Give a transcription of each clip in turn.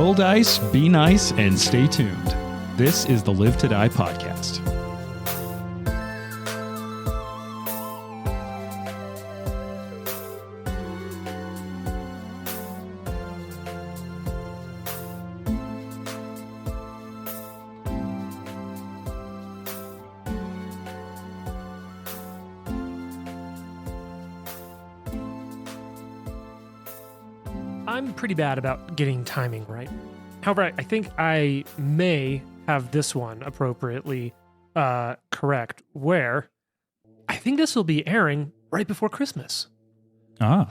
Roll dice, be nice, and stay tuned. This is the Live to Die podcast. I'm pretty bad about getting timing right. However, I think I may have this one appropriately correct, where I think this will be airing right before Christmas. Ah.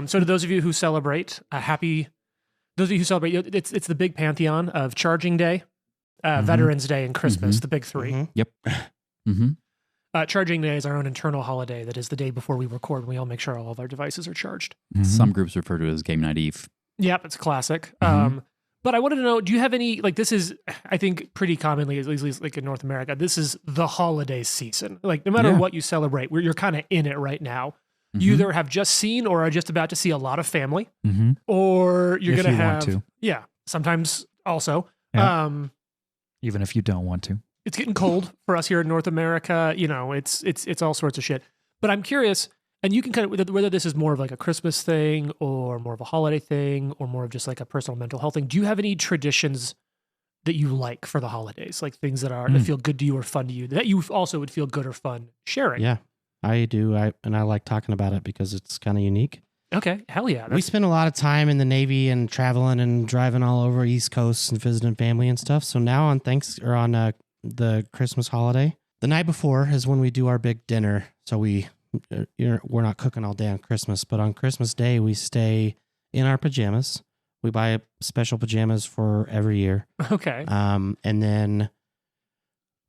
So to those of you who celebrate, those of you who celebrate, it's the big pantheon of Charging Day, Veterans Day, and Christmas, the big three. Mhm. Yep. Mm-hmm. Charging Day is our own internal holiday that is the day before we record. We all make sure all of our devices are charged. Some groups refer to it as game night eve. Yep, it's classic. Mhm. But I wanted to know, do you have any, like, this is, I think, pretty commonly, at least like in North America, this is the holiday season. Like, no matter Yeah. what you celebrate, you're kind of in it right now. You either have just seen or are just about to see a lot of family, Mm-hmm. or you're If going to you have, want to. yeah, sometimes also. Yeah. Even if you don't want to. It's getting cold for us here in North America. You know, it's all sorts of shit. But I'm curious, and you can kind of, whether this is more of like a Christmas thing or more of a holiday thing or more of just like a personal mental health thing. Do you have any traditions that you like for the holidays? Like things that that feel good to you or fun to you that you also would feel good or fun sharing? Yeah, I do. I like talking about it because it's kind of unique. Okay. Hell yeah. We spent a lot of time in the Navy and traveling and driving all over East Coast and visiting family and stuff. So now on the Christmas holiday, the night before is when we do our big dinner. So we're not cooking all day on Christmas, but on Christmas Day we stay in our pajamas. We buy special pajamas for every year. Okay. And then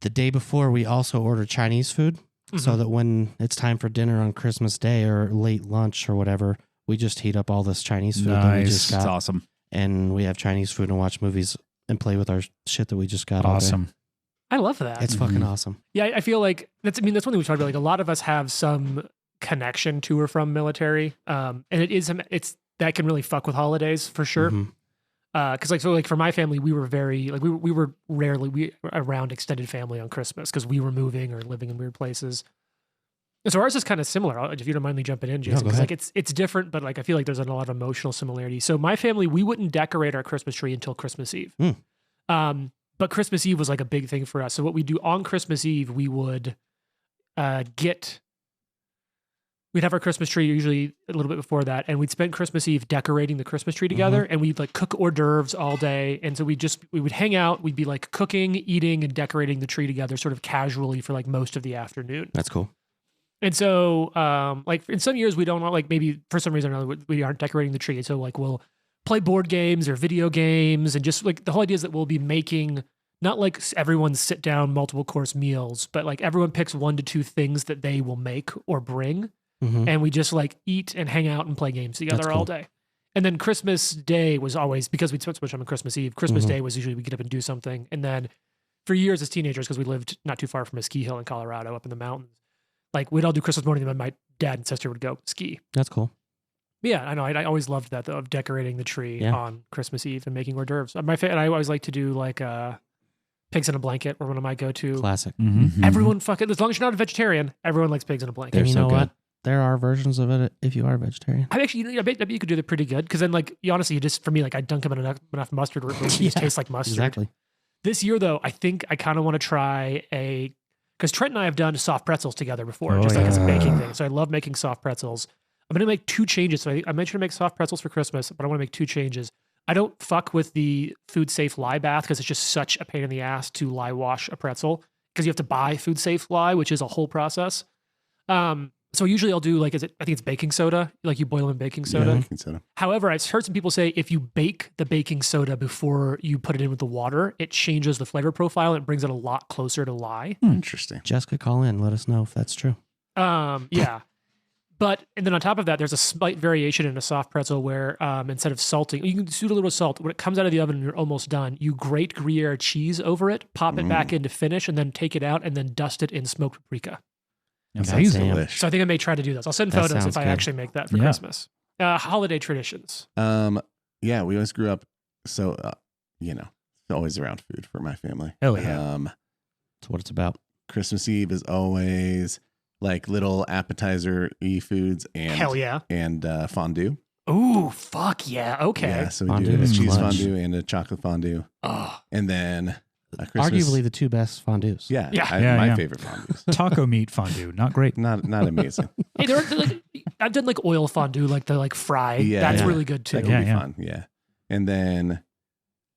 the day before we also order Chinese food so that when it's time for dinner on Christmas Day or late lunch or whatever, we just heat up all this Chinese food that we just got. That's awesome. And we have Chinese food and watch movies and play with our shit that we just got. Awesome. I love that. It's fucking awesome. Yeah, I feel like that's one thing we talked about. Like a lot of us have some connection to or from military, and it's that can really fuck with holidays for sure. Because for my family, we were very like we were rarely around extended family on Christmas because we were moving or living in weird places. And so ours is kind of similar. If you don't mind me jumping in, Jason, because like it's different, but like I feel like there's a lot of emotional similarity. So my family, we wouldn't decorate our Christmas tree until Christmas Eve. But Christmas Eve was like a big thing for us. So what we do on Christmas Eve, we would we'd have our Christmas tree usually a little bit before that, and we'd spend Christmas Eve decorating the Christmas tree together, and we'd like cook hors d'oeuvres all day. And so we would hang out, we'd be like cooking, eating, and decorating the tree together sort of casually for like most of the afternoon. That's cool. And so like in some years we don't like maybe for some reason or another we aren't decorating the tree. And so like we'll play board games or video games, and just like the whole idea is that we'll be making not like everyone sit down multiple course meals, but like everyone picks 1 to 2 things that they will make or bring. And we just like eat and hang out and play games together all day. And then Christmas Day was always, because we'd spent so much time on Christmas Eve, Christmas Day was usually we get up and do something. And then for years as teenagers, because we lived not too far from a ski hill in Colorado up in the mountains, like we'd all do Christmas morning, and then my dad and sister would go ski. That's cool. Yeah, I know. I always loved that though, of decorating the tree on Christmas Eve and making hors d'oeuvres. And I always like to do like pigs in a blanket, or one of my go-to. Classic. Everyone fucking, as long as you're not a vegetarian, everyone likes pigs in a blanket. And you so know good. what? There are versions of it if you are a vegetarian. I bet you could do that pretty good. Because then, like, honestly, for me, like, I dunk them in enough mustard where it just tastes like mustard. Exactly. This year, though, I think I kind of want to try because Trent and I have done soft pretzels together before, like as a baking thing. So I love making soft pretzels. I'm going to make 2 changes. So I mentioned to make soft pretzels for Christmas, but I want to make 2 changes. I don't fuck with the food safe lye bath because it's just such a pain in the ass to lye wash a pretzel because you have to buy food safe lye, which is a whole process. So usually I'll do I think it's baking soda. Like you boil in baking soda. Yeah, baking soda. However, I've heard some people say if you bake the baking soda before you put it in with the water, it changes the flavor profile and brings it a lot closer to lye. Interesting. Jessica, call in. Let us know if that's true. Yeah. And then on top of that, there's a slight variation in a soft pretzel where instead of salting, you can do a little salt. When it comes out of the oven and you're almost done, you grate Gruyere cheese over it, pop it back in to finish, and then take it out and then dust it in smoked paprika. Amazing. So I think I may try to do this. I'll send photos if I actually make that for Christmas. Holiday traditions. Yeah, we always grew up so it's always around food for my family. Hell yeah. That's what it's about. Christmas Eve is always like little appetizer-y foods and Hell yeah. and fondue. Ooh, fuck yeah. Okay. Yeah, so we Fondue do a is cheese clutch. fondue and a chocolate fondue, Oh, and then a Christmas. Arguably the two best fondues. Yeah, Yeah. my Yeah. favorite fondues. Taco meat fondue, not great. Not amazing. hey, like, I've done like oil fondue, like the like fry. Yeah, That's yeah. really good too. That can Yeah, be yeah. fun. Yeah, and then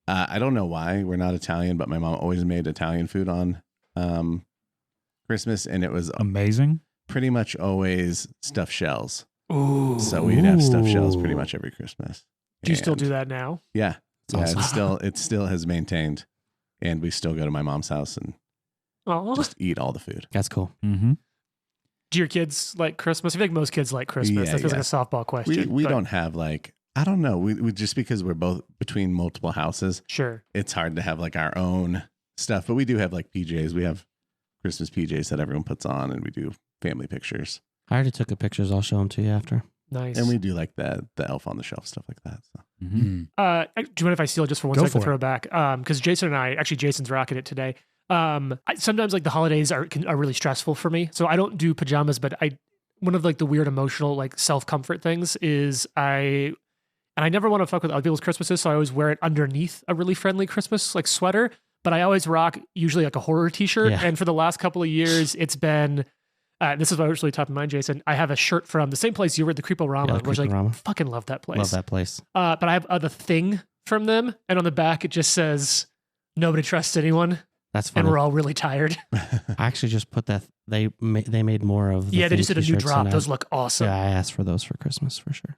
I don't know why we're not Italian, but my mom always made Italian food on Christmas, and it was Amazing. pretty much always stuffed shells. Ooh. So we'd have stuffed shells Ooh. pretty much every Christmas. Do you still And do that now? Yeah, yeah. awesome. It still has maintained, and we still go to my mom's house and Oh, just eat all the food. That's cool. Mm-hmm. do your kids like Christmas? I feel like most kids like Christmas. Yeah, That feels yeah. like a softball question. We but don't have like, I don't know. We just because we're both between multiple houses, Sure. it's hard to have like our own stuff. But we do have like PJs. We have Christmas PJs that everyone puts on, and we do family pictures, I already took the pictures. I'll show them to you after. Nice. and we do like the Elf on the Shelf stuff like that. So. Mm-hmm. Do you mind if I steal it just for one Go second to for throw back? Because Jason and actually Jason's rocking it today. Sometimes like the holidays are really stressful for me, so I don't do pajamas. But one of like the weird emotional like self comfort things is I never want to fuck with other people's Christmases, so I always wear it underneath a really friendly Christmas like sweater. But I always rock usually like a horror T-shirt, Yeah. and for the last couple of years, it's been. This is what was really top of mind, Jason. I have a shirt from the same place you were at the Creeporama, Yeah, the which like Creeporama. fucking love that place. Love that place. But I have the thing from them, and on the back it just says, "Nobody trusts anyone, That's and funny. we're all really tired." I actually just put that. They made more of. The Yeah, they theme just did a new t-shirts, drop. and Those look awesome. Yeah, I asked for those for Christmas for sure.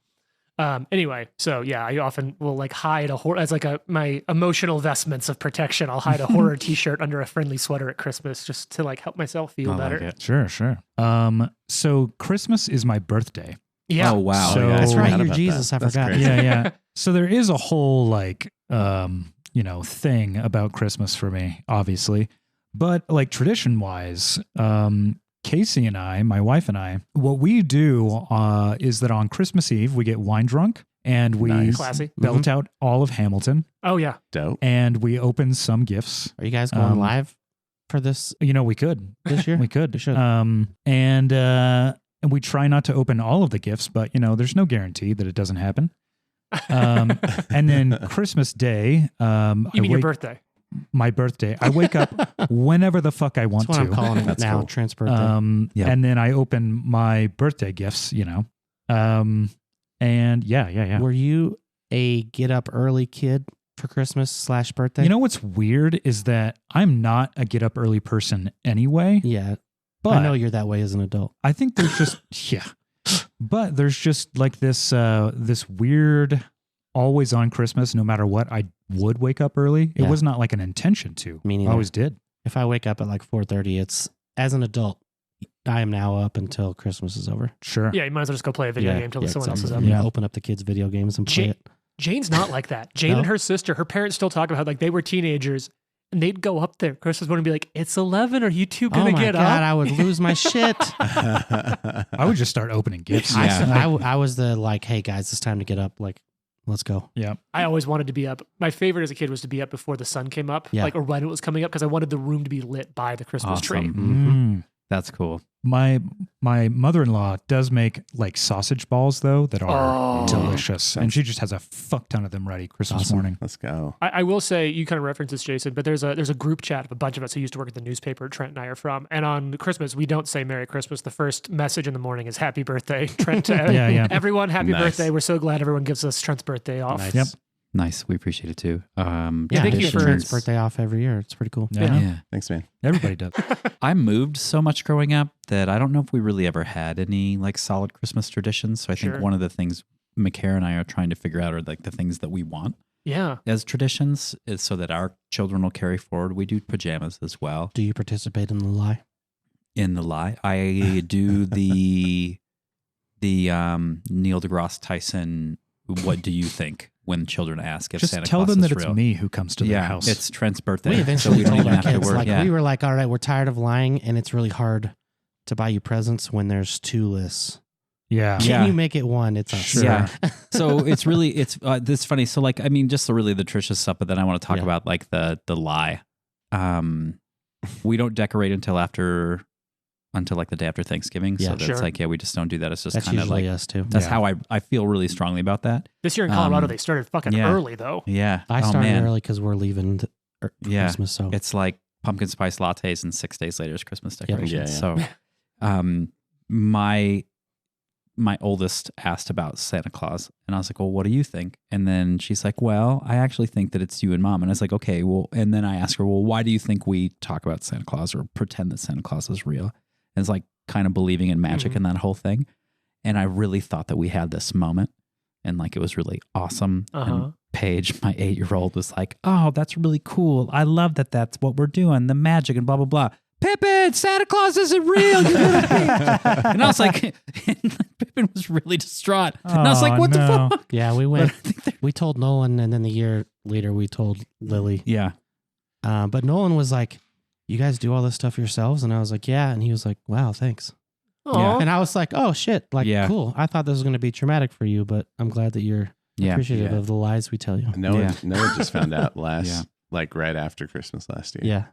Anyway, so yeah, I often will like hide a horror as like my emotional vestments of protection. I'll hide a horror T-shirt under a friendly sweater at Christmas just to like help myself feel I like better. it. Sure, sure. So Christmas is my birthday. Yeah. Oh wow. So- That's right. forgot You're about Jesus. that. I That's forgot. crazy. Yeah. So there is a whole like thing about Christmas for me, obviously. But like tradition wise, Casey and I, my wife and I, what we do is that on Christmas Eve we get wine drunk and we Nice. Classy. belt out all of Hamilton Oh yeah. Dope. and we open some gifts. Are you guys going Um, live for this We could. this year? We could. We should. And we try not to open all of the gifts, but there's no guarantee that it doesn't happen. And then Christmas Day, You mean your birthday? my birthday, I wake up whenever the fuck I That's want what to. I'm calling it That's now. cool. Trent's birthday. Yeah. And then I open my birthday gifts, and yeah. Were you a get up early kid for Christmas / birthday? You know what's weird is that I'm not a get up early person anyway, Yeah, but I know you're that way as an adult. I think there's just but there's just like this this weird always on Christmas, no matter what, I would wake up early. It Yeah. was not like an intention to. Me I neither. always did. If I wake up at like 4:30, it's as an adult. I am now up until Christmas is over. Sure. Yeah, you might as well just go play a video game until someone else is up. exactly. Yeah. Open up the kids' video games and play Ja- it. Jane's not like that. Jane No? and her sister, her parents still talk about how like they were teenagers and they'd go up there Christmas morning and be like, "It's 11. Are you two gonna Oh my get god, up?" I would lose my shit. I would just start opening gifts. I was the like, hey guys, it's time to get up. Like, let's go. Yeah. I always wanted to be up. My favorite as a kid was to be up before the sun came up, Yeah. like or when it was coming up, because I wanted the room to be lit by the Christmas tree. Mm. That's cool. My mother-in-law does make like sausage balls though that are Oh. delicious, and she just has a fuck ton of them ready Christmas Awesome. morning. Let's go. I will say, you kind of referenced this, Jason, but there's a group chat of a bunch of us who used to work at the newspaper Trent and I are from. And on Christmas, we don't say Merry Christmas. The first message in the morning is Happy Birthday, Trent. Yeah. Everyone, happy Nice. birthday. We're so glad everyone gives us Trent's birthday off. Nice. Yep. Nice. We appreciate it too. Yeah, thank I you get for- Trent's birthday off every year. It's pretty cool. Yeah. Yeah. Thanks, man. Everybody does. I moved so much growing up that I don't know if we really ever had any like solid Christmas traditions. So I Sure. think one of the things McCare and I are trying to figure out are like the things that we want Yeah. as traditions is so that our children will carry forward. We do pajamas as well. Do you participate in the lie? In the lie, I do the Neil deGrasse Tyson. What do you think when children ask if Just Santa tell Claus them is that it's real? me who comes to their Yeah, house. it's Trent's birthday, We so eventually we don't told even our have to kids, worry. like, Yeah. we were like, all right, we're tired of lying, and it's really hard to buy you presents when there's 2 lists Yeah. Can Yeah. you make it one? It's us. Sure. Yeah. So it's really, this funny. So like, I mean, just really the Trisha stuff, but then I want to talk Yeah. about like the lie. We don't decorate until like the day after Thanksgiving. Yeah. So that's Sure. like, yeah, we just don't do that. It's just That's kind of usually like, us too. that's Yeah. how I feel really strongly about that. This year in Colorado, Um, they started fucking yeah. early though. Yeah. I Oh, started man. early because we're leaving Yeah. Christmas. So It's like pumpkin spice lattes and 6 days later is Christmas decorations. Yeah, So, my oldest asked about Santa Claus, and I was like, well, what do you think? And then she's like, well, I actually think that it's you and Mom. And I was like, okay, well, and then I asked her, well, why do you think we talk about Santa Claus or pretend that Santa Claus is real? And it's like kind of believing in magic and that whole thing. And I really thought that we had this moment, and like it was really awesome. And Paige, my 8-year-old, was like, oh, that's really cool. I love that that's what we're doing, the magic and blah, blah, blah. Pippin, Santa Claus isn't real. You little bitch. And I was like, and Pippin was really distraught. And I was like, what the fuck? yeah, we went. We told Nolan, and then the year later we told Lily. Yeah. But Nolan was like, "You guys do all this stuff yourselves?" And I was like, "Yeah." And he was like, "Wow, thanks." Aw. And I was like, "Oh shit! Like, Yeah. cool. I thought this was going to be traumatic for you, but I'm glad that you're Yeah. appreciative Yeah. of the lies we tell you." Noah just found out Yeah. like right after Christmas last year. Yeah,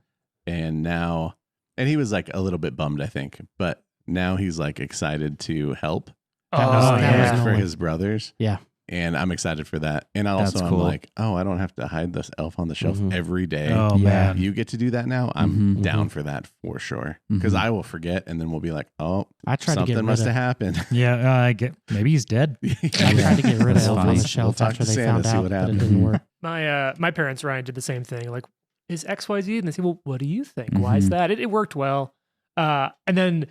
And now, and he was like a little bit bummed, I think, but now he's like excited to help That was- Oh, that yeah. was for Nolan. his brothers. Yeah. And I'm excited for that. And That's also, cool. I'm like, oh, I don't have to hide this elf on the shelf Mhm. every day. Oh, Yeah. man. You get to do that now. I'm Mhm. down for that for sure. Because Mhm. I will forget, and then we'll be like, oh, I tried to get something rid must of. have happened. Yeah. I get, maybe he's dead. I tried to get rid of That's Elf on funny. the Shelf We'll talk after to they Santa, found see out what that it happens. didn't work. My parents, Ryan, did the same thing. Like, is XYZ? And they say, well, what do you think? Why is Mhm. that? It worked well. And then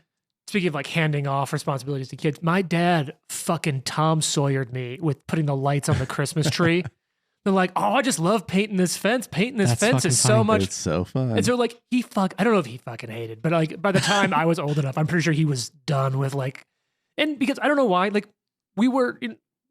speaking of like handing off responsibilities to kids, my dad fucking Tom Sawyered me with putting the lights on the Christmas tree. They're like, oh, I just love painting this fence. Painting this That's fence fucking is so funny. much. It's so fun. And so like I don't know if he fucking hated, but like by the time I was old enough, I'm pretty sure he was done with like, and because I don't know why, like we were,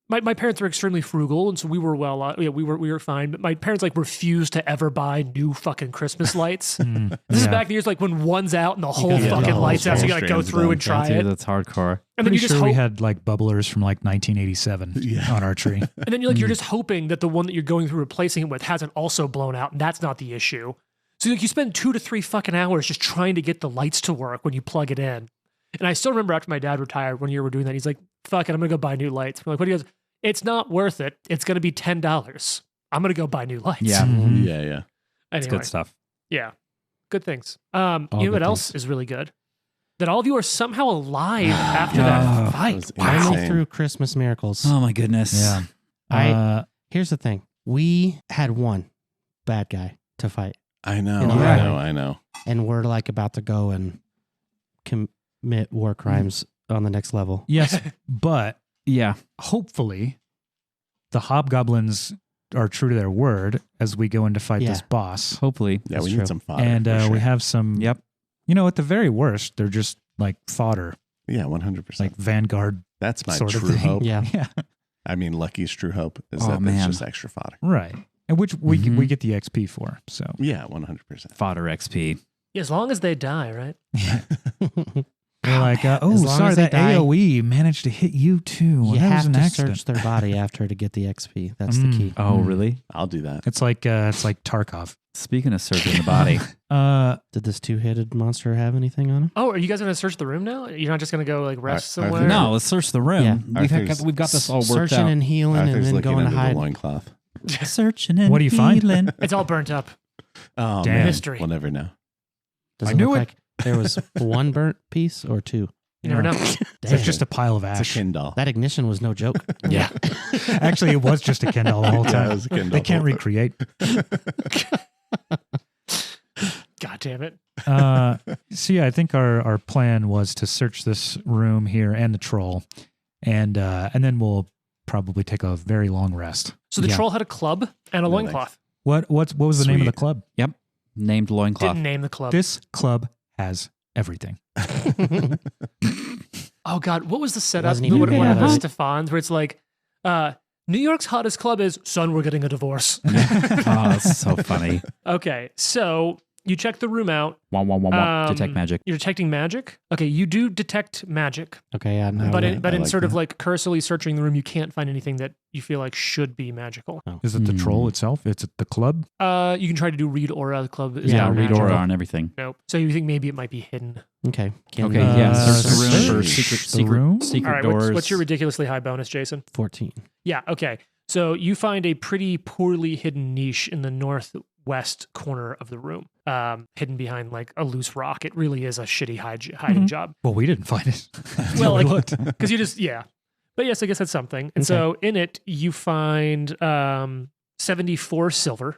my parents were extremely frugal, and so we were we were fine. But my parents like refused to ever buy new fucking Christmas lights. Mm, This is yeah. back in the years like when one's out and the whole gotta get fucking the whole lights out, so you whole gotta go strands through done. and try Dude, it. that's hardcore. And then Pretty you just sure we hope, had like bubblers from like 1987 Yeah. on our tree. and then you're just hoping that the one that you're going through replacing it with hasn't also blown out, and that's not the issue. So like you spend 2 to 3 fucking hours just trying to get the lights to work when you plug it in. And I still remember after my dad retired, one year we're doing that. He's like, "Fuck it, I'm gonna go buy new lights." We're like, "What?" He goes, "It's not worth it. It's gonna be $10. I'm gonna go buy new lights." Yeah. Mhm. yeah, yeah. It's Anyway, good stuff. yeah, good things. You know good what else things. is really good? That all of you are somehow alive after Oh, that that fight. was Wow. Finally insane. through Christmas miracles. Oh my goodness. Yeah. Here's the thing: we had one bad guy to fight, I know, You know, I right. know, I know. and we're like about to go and commit war crimes on the next level. Yes, but Yeah. hopefully the hobgoblins are true to their word as we go in to fight Yeah. this boss. Hopefully. Yeah, That's we true. need some fodder. And for we sure. have some, Yep. you know, at the very worst, they're just like fodder, Yeah, 100%. like Vanguard That's my sort of true thing. hope. Yeah. Yeah. I mean, Lucky's true hope is Oh, that man. it's just extra fodder. Right. And which we Mhm. we get the XP for. So Yeah, 100%. Fodder XP. As long as they die, right? they're like, As oh, long sorry, as they that die- AOE managed to hit you too. Well, you that was have an to accident. search their body after to get the XP. That's the Mm. key. Oh, Mm. really? I'll do that. It's like Tarkov. Speaking of searching the body, Did this two-headed monster have anything on him? Oh, are you guys gonna search the room now? You're not just gonna go like rest Arthur- somewhere? no, let's search the room. Yeah. We've got this all worked Searching out. and healing, and Arthur's then looking going to under the hide. loincloth. Searching and What do you find? healing. It's all burnt up. Oh, Damn. man. Mystery. We'll never know. Does I it knew look it. like there was one burnt piece or two? You never know. So it's just a pile of It's a ash. Kindle. That ignition was no joke. Yeah. Actually, it was just a Kindle the whole Yeah, time. it was a Kindle. They can't recreate. God damn it. So yeah, I think our plan was to search this room here and the troll, and then we'll probably take a very long rest. So the Yeah. troll had a club and a Really? loincloth. What was the name of the Sweet. club? Named loincloth. Didn't name the club. This club has everything. Oh God, what was the setup? Wasn't even What one of the bad. Stefans where it's like, New York's hottest club is, son, we're getting a divorce. Oh, that's so funny. Okay, so you check the room out. Wah, wah, wah, wah. Detect magic. You're detecting magic. Okay, you do detect magic, Okay, yeah. Now but we- in like sort of that. like cursorily searching the room, you can't find anything that you feel like should be magical. Is it the troll itself? It's at the club? You can try to do read aura. The club is Yeah, not read magical. aura on everything. Nope. So you think maybe it might be hidden. okay. Can Okay, we- yeah. Uh, Search the room for search secret, the room? secret All right. doors. What's your ridiculously high bonus, Jason? 14. Yeah. Okay. So you find a pretty poorly hidden niche in the northwest corner of the room, hidden behind like a loose rock. It really is a shitty hiding job. Well, we didn't find it. Well, we like, looked. because you just But yes, I guess that's something. And Okay. so in it you find 74 silver,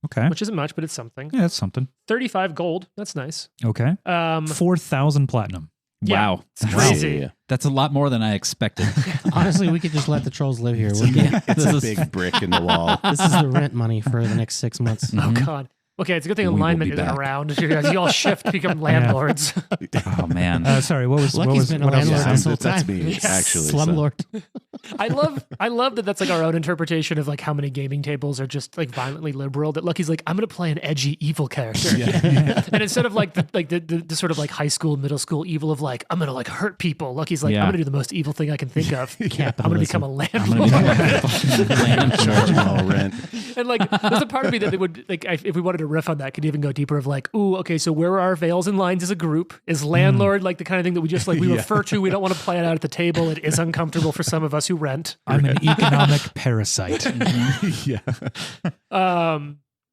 Okay. which isn't much, but it's something. Yeah, that's something. 35 gold. That's nice. Okay. 4,000 platinum. Yeah, Wow. it's crazy. Yeah. That's a lot more than I expected. Honestly, we could just let the trolls live here. It's a This is- big brick in the wall. This is the rent money for the next 6 months. Oh Mhm. God. Okay, it's a good thing We will alignment be isn't back. around. You all shift to become landlords. Oh, man. Sorry, what was Lucky's been a what else was landlord this that? whole That's time. me, Yes. actually. so- Slumlord. I love that that's like our own interpretation of like how many gaming tables are just like violently liberal. That Lucky's like, I'm gonna play an edgy evil character. Yeah. And instead of like the sort of like high school, middle school evil of like, I'm gonna like hurt people, Lucky's like, Yeah. I'm gonna do the most evil thing I can think of. I'm gonna Capitalism. become a I'm landlord. gonna be Charging all rent. And like, there's a part of me that they would like, if we wanted to riff on that, could even go deeper of like, ooh, okay, so where are our veils and lines as a group? Is landlord like the kind of thing that we just like we Yeah. refer to? We don't want to play it out at the table. It is uncomfortable for some of us who rent. I'm an economic parasite. Yeah.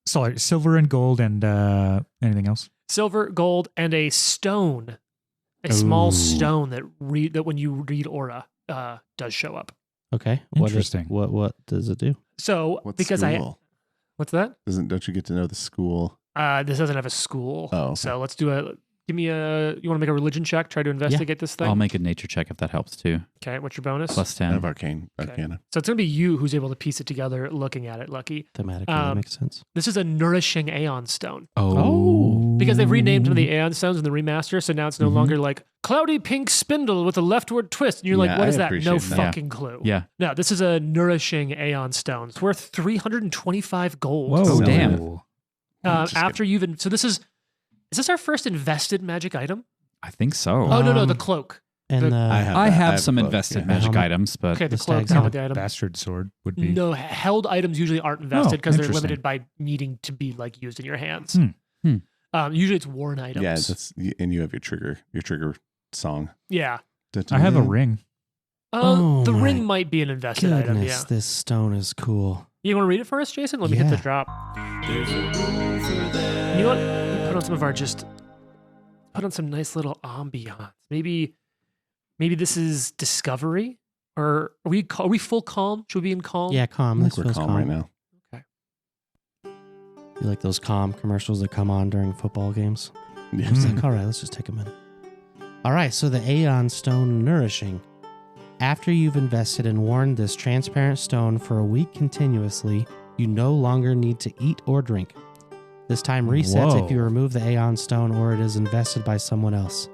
Sorry, silver and gold and anything else? Silver, gold, and a stone, a small Ooh. stone that when you read aura does show up. Okay. Interesting. What does it do? So What because school? what's that? Don't you get to know the school? This doesn't have a school. Oh, okay. So let's do you want to make a religion check? Try to investigate this thing. I'll make a nature check if that helps too. Okay, what's your bonus? Plus I 10. have Arcana. So it's going to be you who's able to piece it together looking at it, Lucky. Thematically, Um, that makes sense. This is a nourishing Aeon stone. Oh. Because they've renamed some of the Aeon stones in the remaster, so now it's no Mhm. longer like cloudy pink spindle with a leftward twist. And you're like, Yeah, what I is that? No appreciate that. fucking clue. Yeah. No, this is a nourishing Aeon stone. It's worth 325 gold. Whoa, Oh, damn. Just After you've so this is this our first invested magic item? I think so. Oh no, the Um, cloak. And the- I have some both, invested yeah. magic Helmet. items, but Okay, the the cloak's stag's not helmet. the item. Bastard sword would be. No, held items usually aren't invested because they're interesting. limited by needing to be like used in your hands. Hmm. Usually it's worn items. Yeah, and you have your trigger song. Yeah. I have a ring. Oh The my ring might be an invested item. Goodness, Yeah. this stone is cool. You want to read it for us, Jason? Let me hit the Yeah. drop. You know what? We put on some of our put on some nice little ambiance. Maybe this is discovery, or are we full calm? Should we be in calm? Yeah, I calm. think This we're feels calm calm. right now. You like those calm commercials that come on during football games? Yeah. It's Hmm. like, all right, let's just take a minute. All right, so the Aeon Stone Nourishing. After you've invested and worn this transparent stone for a week continuously, you no longer need to eat or drink. This time resets if Whoa. you remove the Aeon Stone or it is invested by someone else.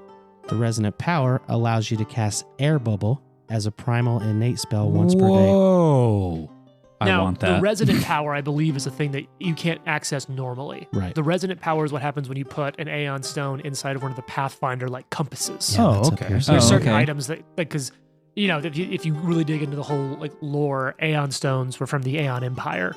The Resonant Power allows you to cast Air Bubble as a primal innate spell once per day. Whoa. I Now, want the that. resonant power, I believe, is a thing that you can't access normally. Right. The resonant power is what happens when you put an Aeon stone inside of one of the Pathfinder like compasses. Yeah, Oh, that's up okay. here. There's Oh, certain okay. items that, because if you really dig into the whole like lore, Aeon stones were from the Aeon Empire,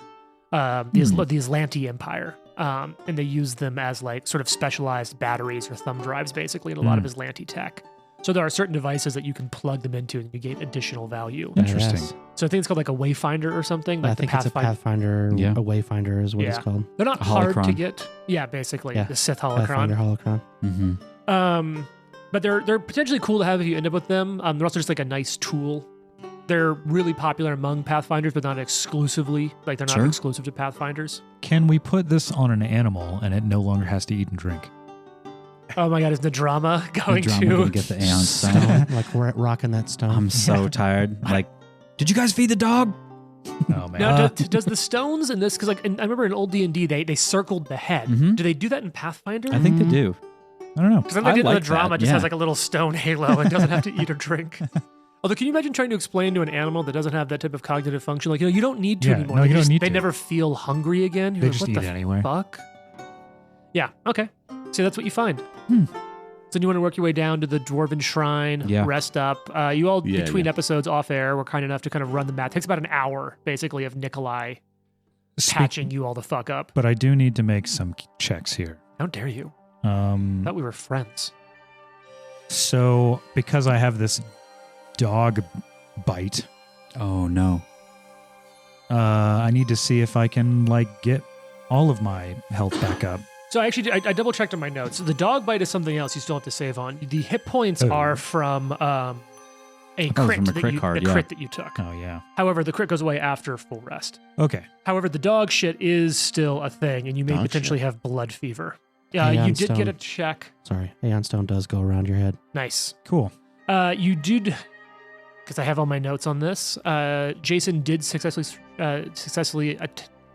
the Aslanti Empire, and they used them as like sort of specialized batteries or thumb drives, basically, in a lot of Aslanti tech. So there are certain devices that you can plug them into and you gain additional value. Interesting. Yes. So I think it's called like a Wayfinder or something. Like I think the it's a Pathfinder. Pathfinder. Yeah. A Wayfinder is what it's Yeah. called. They're not A hard to holocron. get. Yeah, basically Yeah. the Sith Pathfinder holocron. Holocron. Mm-hmm. But they're potentially cool to have if you end up with them. They're also just like a nice tool. They're really popular among Pathfinders, but not exclusively. Like they're not Sure. exclusive to Pathfinders. Can we put this on an animal and it no longer has to eat and drink? Oh my God, is Nadrama going Drama to? gonna get the Aeon Stone. Stone, like we're rocking that stone. I'm so tired. Like, did you guys feed the dog? Oh man. Now, does the stones in this? Because like I remember in old D&D, they circled the head. Mhm. Do they do that in Pathfinder? I think they do. I don't know. Because then I they did like the drama that, just yeah. has like a little stone halo and doesn't have to eat or drink. Although, can you imagine trying to explain to an animal that doesn't have that type of cognitive function, like, you don't need to Yeah, anymore. no, They you don't just- need They to. never feel hungry again. You're They like, just what eat the anyway. fuck? Yeah. Okay. So that's what you find. Hmm. So you want to work your way down to the Dwarven Shrine, Yeah. rest up. You all, Yeah, between yeah. episodes off air, were kind enough to kind of run the math. It takes about an hour, basically, of Nikolai patching you all the fuck up. But I do need to make some checks here. How dare you? I thought we were friends. So because I have this dog bite, Oh no. I need to see if I can like get all of my health back up. So I double checked on my notes. The dog bite is something else you still have to save on. The hit points Oh. are from a thought it was crit, from a that crit you, card, the yeah. crit that you took. Oh yeah. However, the crit goes away after full rest. Okay. However, the dog shit is still a thing, and you may Dog potentially shit. have blood fever. Hey, You did get Stone. a check. Sorry, Aeon Stone does go around your head. Nice. Cool. You did, because I have all my notes on this. Jason did successfully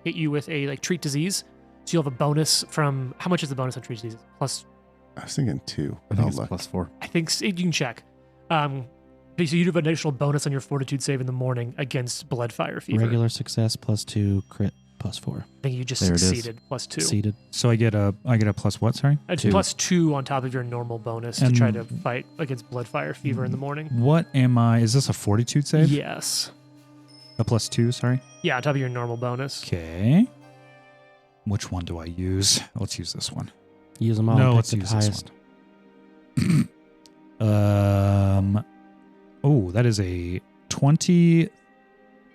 hit you with a treat disease, so you'll have a bonus from how much is the bonus on treat disease? Plus, I was thinking 2. I But think I'll it's look. +4. I think you can check. So you have an additional bonus on your fortitude save in the morning against blood fire fever. Regular success +2, crit +4. I think you just There it is. succeeded +2. Succeeded. So I get a plus what? Sorry. It's 2. +2 on top of your normal bonus to And- try to fight against blood fire fever in the morning. What am I? Is this a fortitude save? Yes. A +2. Sorry. Yeah, on top of your normal bonus. Okay. Which one do I use? Let's use this one. Use them all. No, and let's pick the use this highest. Oh, that is a 23.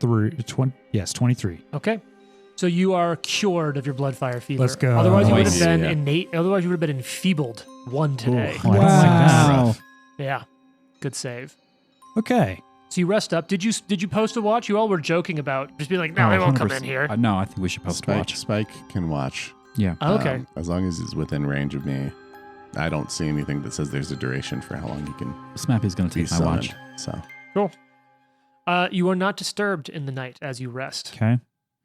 23. Okay. So you are cured of your blood fire fever. Let's go. Otherwise, you would have Nice. been Yeah. innate. Otherwise, you would have been enfeebled 1 today. Ooh, I don't like that. Wow. Yeah. Good save. Okay. So you rest up. Did you post a watch? You all were joking about just being like, no, Oh, they won't come 100%. in here. No, I think we should post a watch. Spike can watch. Yeah. Oh, okay. As long as he's within range of me. I don't see anything that says there's a duration for how long you can Snappy's going to be take my watch. summoned. So You are not disturbed in the night as you rest. Okay.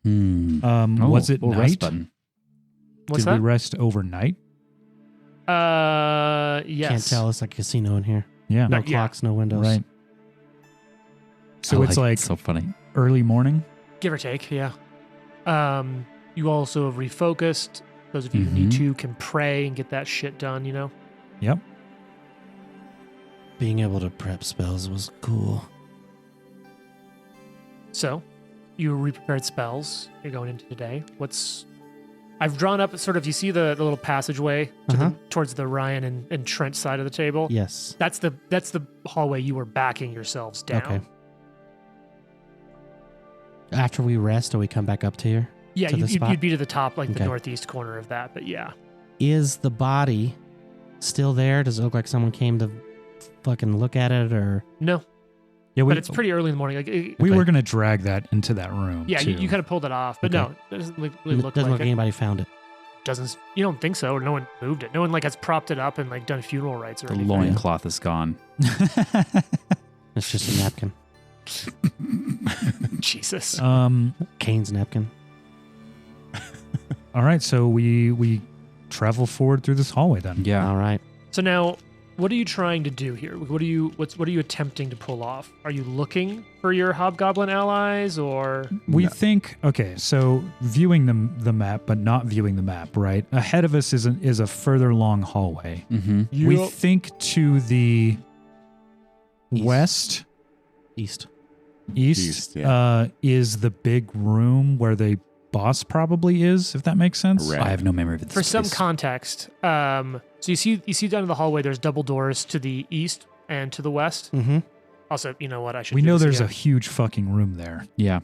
Hmm. Was it rest night? button. What's Did that? we rest overnight? Yes. Can't tell. It's like a casino in here. Yeah. No Not yet. clocks, no windows. Right. So I it's it. like so funny. early morning. Give or take, yeah. You also have refocused. Those of you who need Mhm. to can pray and get that shit done, you know? Yep. Being able to prep spells was cool. So, you re-prepared spells. You're going into today. I've drawn up sort of, you see the little passageway towards the Ryan and Trent side of the table? Yes. That's the hallway you were backing yourselves down. Okay. After we rest, do we come back up to here? Yeah, To the spot? you'd be to the top, like the Okay. northeast corner of that, but yeah. Is the body still there? Does it look like someone came to fucking look at it, or No, Yeah. but it's pretty early in the morning. Like, We Okay. were gonna drag that into that room. yeah, too. you kind of pulled it off, but Okay. no, it doesn't really it look doesn't like look like it. anybody found it? Doesn't you don't think so? Or no one moved it. No one like has propped it up and like done funeral rites or The anything. loincloth is gone. It's just a napkin. Jesus. Kane's napkin. All right. So we travel forward through this hallway then. Yeah. All right. So now, what are you trying to do here? What are you attempting to pull off? Are you looking for your hobgoblin allies, or We No. think okay. So viewing the map, but not viewing the map. Right ahead of us is a further long hallway. Mm-hmm. We think to the East. west, East. east, yeah. is the big room where the boss probably is. If that makes sense. Right. I have no memory of this. for some place. context? So you see down in the hallway, there's double doors to the east and to the west. Mm-hmm. Also, you know what? I should. We do know this there's again. a huge fucking room there. Yeah.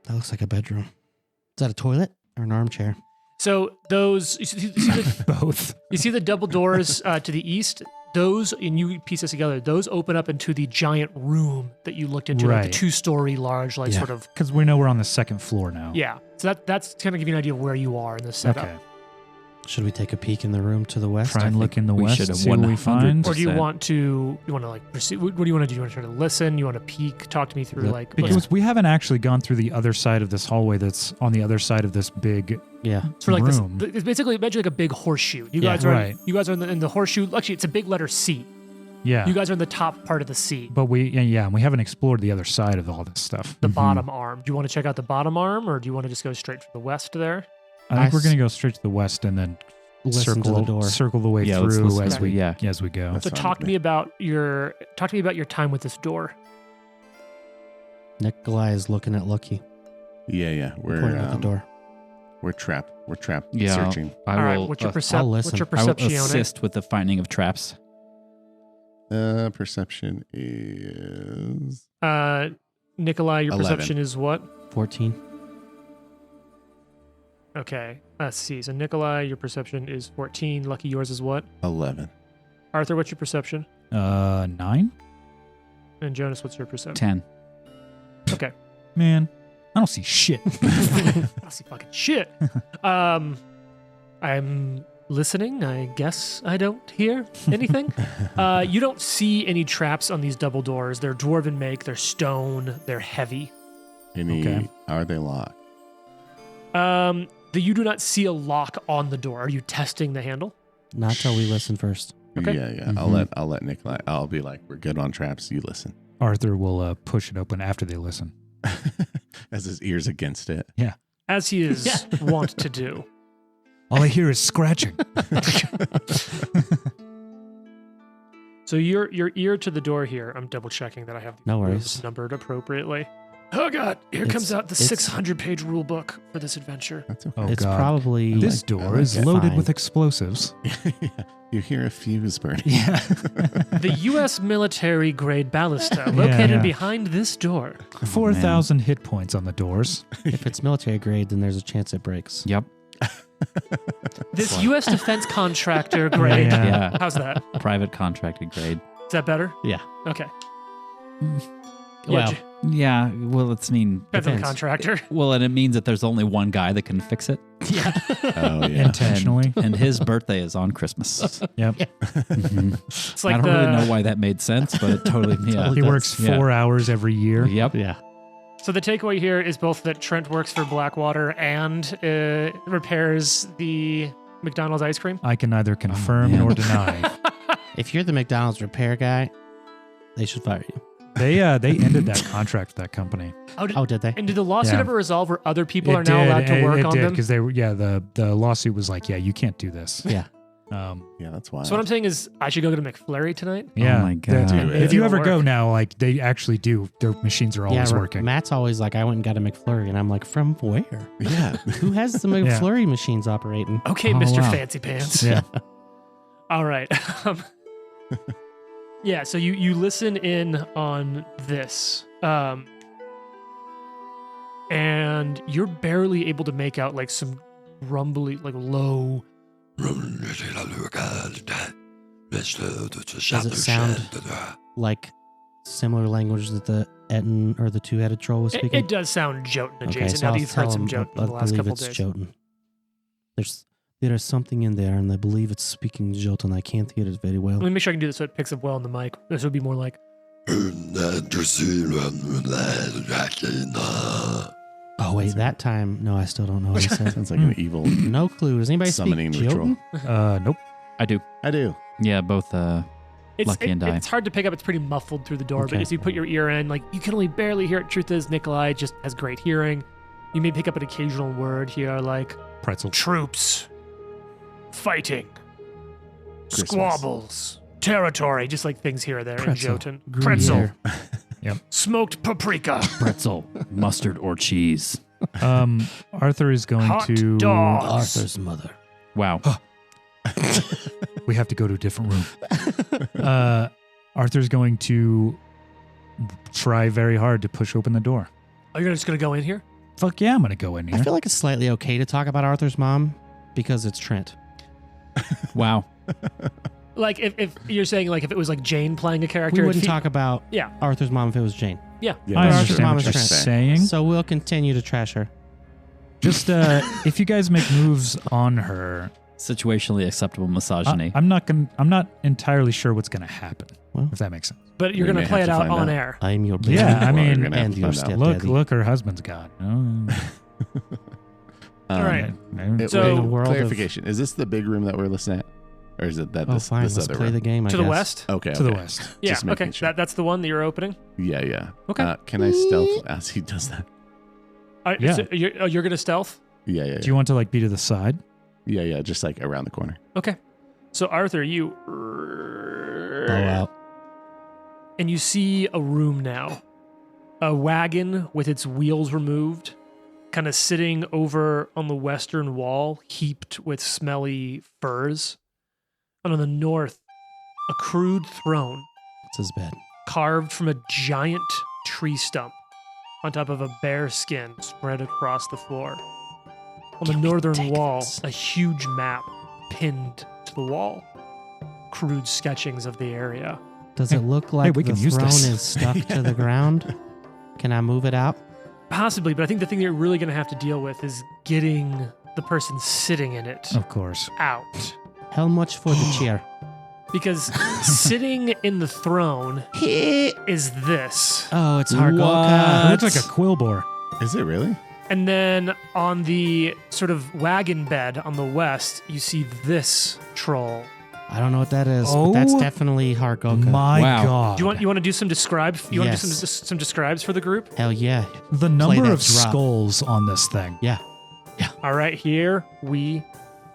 That looks like a bedroom. Is that a toilet or an armchair? So those you Both. see the double doors to the east. Those, and you piece this together, those open up into the giant room that you looked into, like the Right. 2-story large, like Yeah. sort of. Because we know we're on the second floor now. Yeah. So that's kind of give you an idea of where you are in the setup. Okay. Should we take a peek in the room to the west? Try and look in the we west, should have see what we 100%. find. Or do you 100%. want to like proceed? What do you want to do? You want to try to listen? You want to peek? Talk to me through The- like Because we haven't actually gone through the other side of this hallway that's on the other side of this big Yeah. sort of like room. this. It's basically imagine like a big horseshoe. You Yeah, guys are right. you guys are in the horseshoe. Actually, it's a big letter C. Yeah. You guys are in the top part of the C, But and we haven't explored the other side of all this stuff. the bottom arm. Do you want to check out the bottom arm, or do you want to just go straight for the west there? I think we're s- going to go straight to the west and then listen to the door. Circle the way Yeah, let's through listen as to we it, yeah. as we go. That's So fine talk with to me about your time with this door. Nikolai is looking at Lucky, Yeah. pointing at the door. We're trapped. We're trapped. Yeah. Searching. I All right, will, what's your I'll listen. what's your I will perception on it? assist with the finding of traps. Perception is Nikolai, your 11. perception is what? 14. Okay, let's see. So Nikolai, your perception is 14. Lucky, yours is what? 11. Arthur, what's your perception? 9? And Jonas, what's your perception? 10. Okay. Man, I don't see shit. I don't see fucking shit. I'm listening. I guess I don't hear anything. You don't see any traps on these double doors. They're dwarven make. They're stone. They're heavy. Okay. Are they locked? You do not see a lock on the door. Are you testing the handle? Not till we listen first. Okay. Yeah. I'll let Nikolai. I'll be like, we're good on traps. You listen. Arthur will push it open after they listen. As his ears against it. As he is wont to do. All I hear is scratching. So your ear to the door here. I'm double checking that I have the No rooms worries. numbered appropriately. Oh God! Here It's- comes out the it's- 600-page rule book for this adventure. That's okay. Oh, It's God. probably This I door like is it. loaded Fine. with explosives. Yeah. You hear a fuse burning. Yeah. The U.S. military grade ballista located yeah. behind this door. 4,000 hit points on the doors. if it's military grade, then there's a chance it breaks. Yep. This U.S. defense contractor grade. Yeah. Yeah. How's that? Private contracted grade. Is that better? Yeah. Okay. Well, What'd you- Yeah. Well, it's mean. depends on the depends. contractor. Well, and it means that there's only one guy that can fix it. Yeah. Oh, yeah. Intentionally. And his birthday is on Christmas. Yep. Mhm. It's like I don't really know why that made sense, but it totally, yeah. He works 4 hours every year. Yep. yeah. So the takeaway here is both that Trent works for Blackwater and repairs the McDonald's ice cream. I can neither confirm man. nor deny. If you're the McDonald's repair guy, they should fire you. They ended that contract with that company. Oh, did they? And did the lawsuit Yeah. ever resolve where other people are now allowed to work it on did, them? because they were the lawsuit was like, yeah, you can't do this. Yeah. Yeah, that's why. So what I'm saying is I should go get a McFlurry tonight. Yeah. my God. If you It'll ever go work. now, like they actually do, their machines are always yeah, working. Matt's always like, I went and got a McFlurry, and I'm like, from where? Yeah. Who has the McFlurry machines operating? Okay, Oh, Mr. wow. Fancy Pants. Yeah. All right. Yeah, so you listen in on this. And you're barely able to make out like some rumbly, like low. Does it sound like similar language that the Etten or the two-headed troll was It, speaking? it does sound Jotun Okay, adjacent. so Now I'll that you've heard tell some him, Jotun I in the last believe couple it's days. Jotun. There is something in there, and I believe it's speaking Jotun. I can't hear it very well. Let me make sure I can do this so it picks up well on the mic. This would be more like. Oh wait, that time, no, I still don't know what he said. Sounds like an evil. No clue. Does anybody Summoning speak ritual. Jotun? Nope. I do. I do. Yeah, both. Lucky and I. It's hard to pick up. It's pretty muffled through the door. But Okay. as you put your ear in, like you can only barely hear it. Truth is, Nikolai just has great hearing. You may pick up an occasional word here, like Pretzel. troops, fighting, Christmas. squabbles, territory, just like things here or there Pretzel. in Jotun. Gruyere. Pretzel, smoked paprika, pretzel, mustard, or cheese. Arthur is going hot to. dogs. Arthur's mother. Wow. We have to go to a different room. Arthur's going to try very hard to push open the door. Oh, you're just gonna go in here? Fuck yeah, I'm going to go in I here. feel like it's slightly okay to talk about Arthur's mom because it's Trent. Wow. Like if you're saying like if it was like Jane playing a character, We if wouldn't he- talk about Yeah. Arthur's mom if it was Jane. Yeah, I that's understand true. what you're Trent. saying. So we'll continue to trash her. Just if you guys make moves on her, Situationally acceptable misogyny. I'm not entirely sure what's going to happen. Well. If that makes sense. but you're We gonna may play have it to out find on out. air. I'm your baby. Yeah, I Well, mean, you're gonna have and to your find out. stepdaddy. Look, her husband's gone. Oh. All right. So- In the world of- clarification: is this the big room that we're listening at, or is it that Oh, this, fine. this Let's other play room? the game. I To the guess. west? Okay, to the okay. west. Yeah. Just making Okay. sure. That's the one that you're opening. Yeah. Okay. Can I stealth as he does that? Yeah. So you're gonna stealth. Yeah. Do you want to like be to the side? Yeah, just like around the corner. Okay. So Arthur, you Bow out. and you see a room now. A wagon with its wheels removed, kind of sitting over on the western wall, heaped with smelly furs. And on the north, a crude throne It's his bed. carved from a giant tree stump on top of a bear skin spread across the floor. On the northern wall, a huge map pinned to the wall. Crude sketchings of the area. Does it look like we the can use throne this. is stuck to the ground? Can I move it out? Possibly, but I think the thing that you're really going to have to deal with is getting the person sitting in it Of course. out. How much for the chair? Because sitting in the throne is this. Oh, it's It Hargolka. looks like a quill bore. Is it really? And then on the sort of wagon bed on the west, you see this troll. I don't know what that is, but that's Oh definitely Hargolka. My Wow. God. Do you want to do some describes? You want to do Yes. some describes for the group? Hell yeah. the Play number that of drop. skulls on this thing. Yeah. All right, here we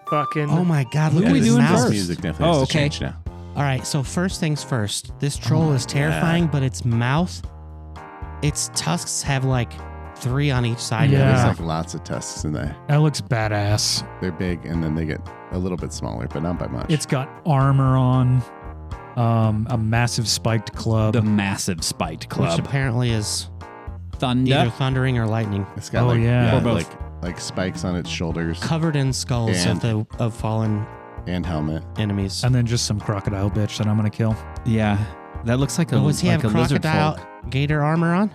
fucking. Oh my God, look What at are we his doing mouth. first? Music definitely has to okay. change now. All right, so first things first. This troll is terrifying, but its mouth, its tusks have like 3 on each side Yeah. of There's it. like lots of tusks in there. That looks badass. They're big, and then they get a little bit smaller, but not by much. It's got armor on, a massive spiked club. The massive spiked Which club. apparently is either Thunder. thundering or lightning. It's got Oh, like yeah. Or both. like spikes on its shoulders Covered in skulls of fallen and helmet. enemies. and then just some crocodile bitch that I'm going to kill. Yeah. That looks like a, Does he like have a lizard crocodile folk. gator armor on?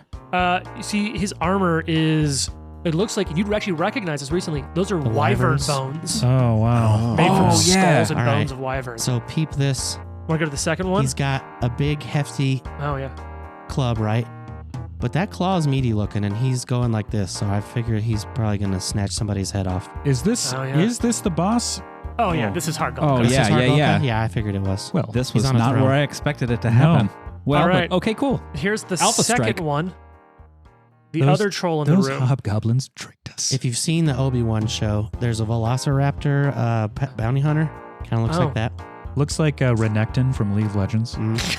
You see, his armor is. It looks like you'd actually recognize this recently. Those are The wyvern wyverns? bones Oh, wow. made from Oh, skulls yeah. and All bones right. of wyverns. So peep this. Want to go to the second one? He's got a big, hefty Oh yeah. club, right? But that claw is meaty looking, and he's going like this. So I figure he's probably going to snatch somebody's head off. Is this Oh, yeah. is this the boss? Oh yeah. Oh. This is Hargolka. Oh, This yeah, is yeah, Hargolka? yeah. Yeah, I figured it was. Well, This He's was on a not throne. where I expected it to happen. Well, All right. but, okay, cool. Here's the Alpha second Strike. one. The Those- other troll in the those room. hobgoblins tricked us. If you've seen the Obi-Wan show, there's a Velociraptor pet bounty hunter. Kind of looks Oh. like that. Looks like Renekton from League of Legends. Mm.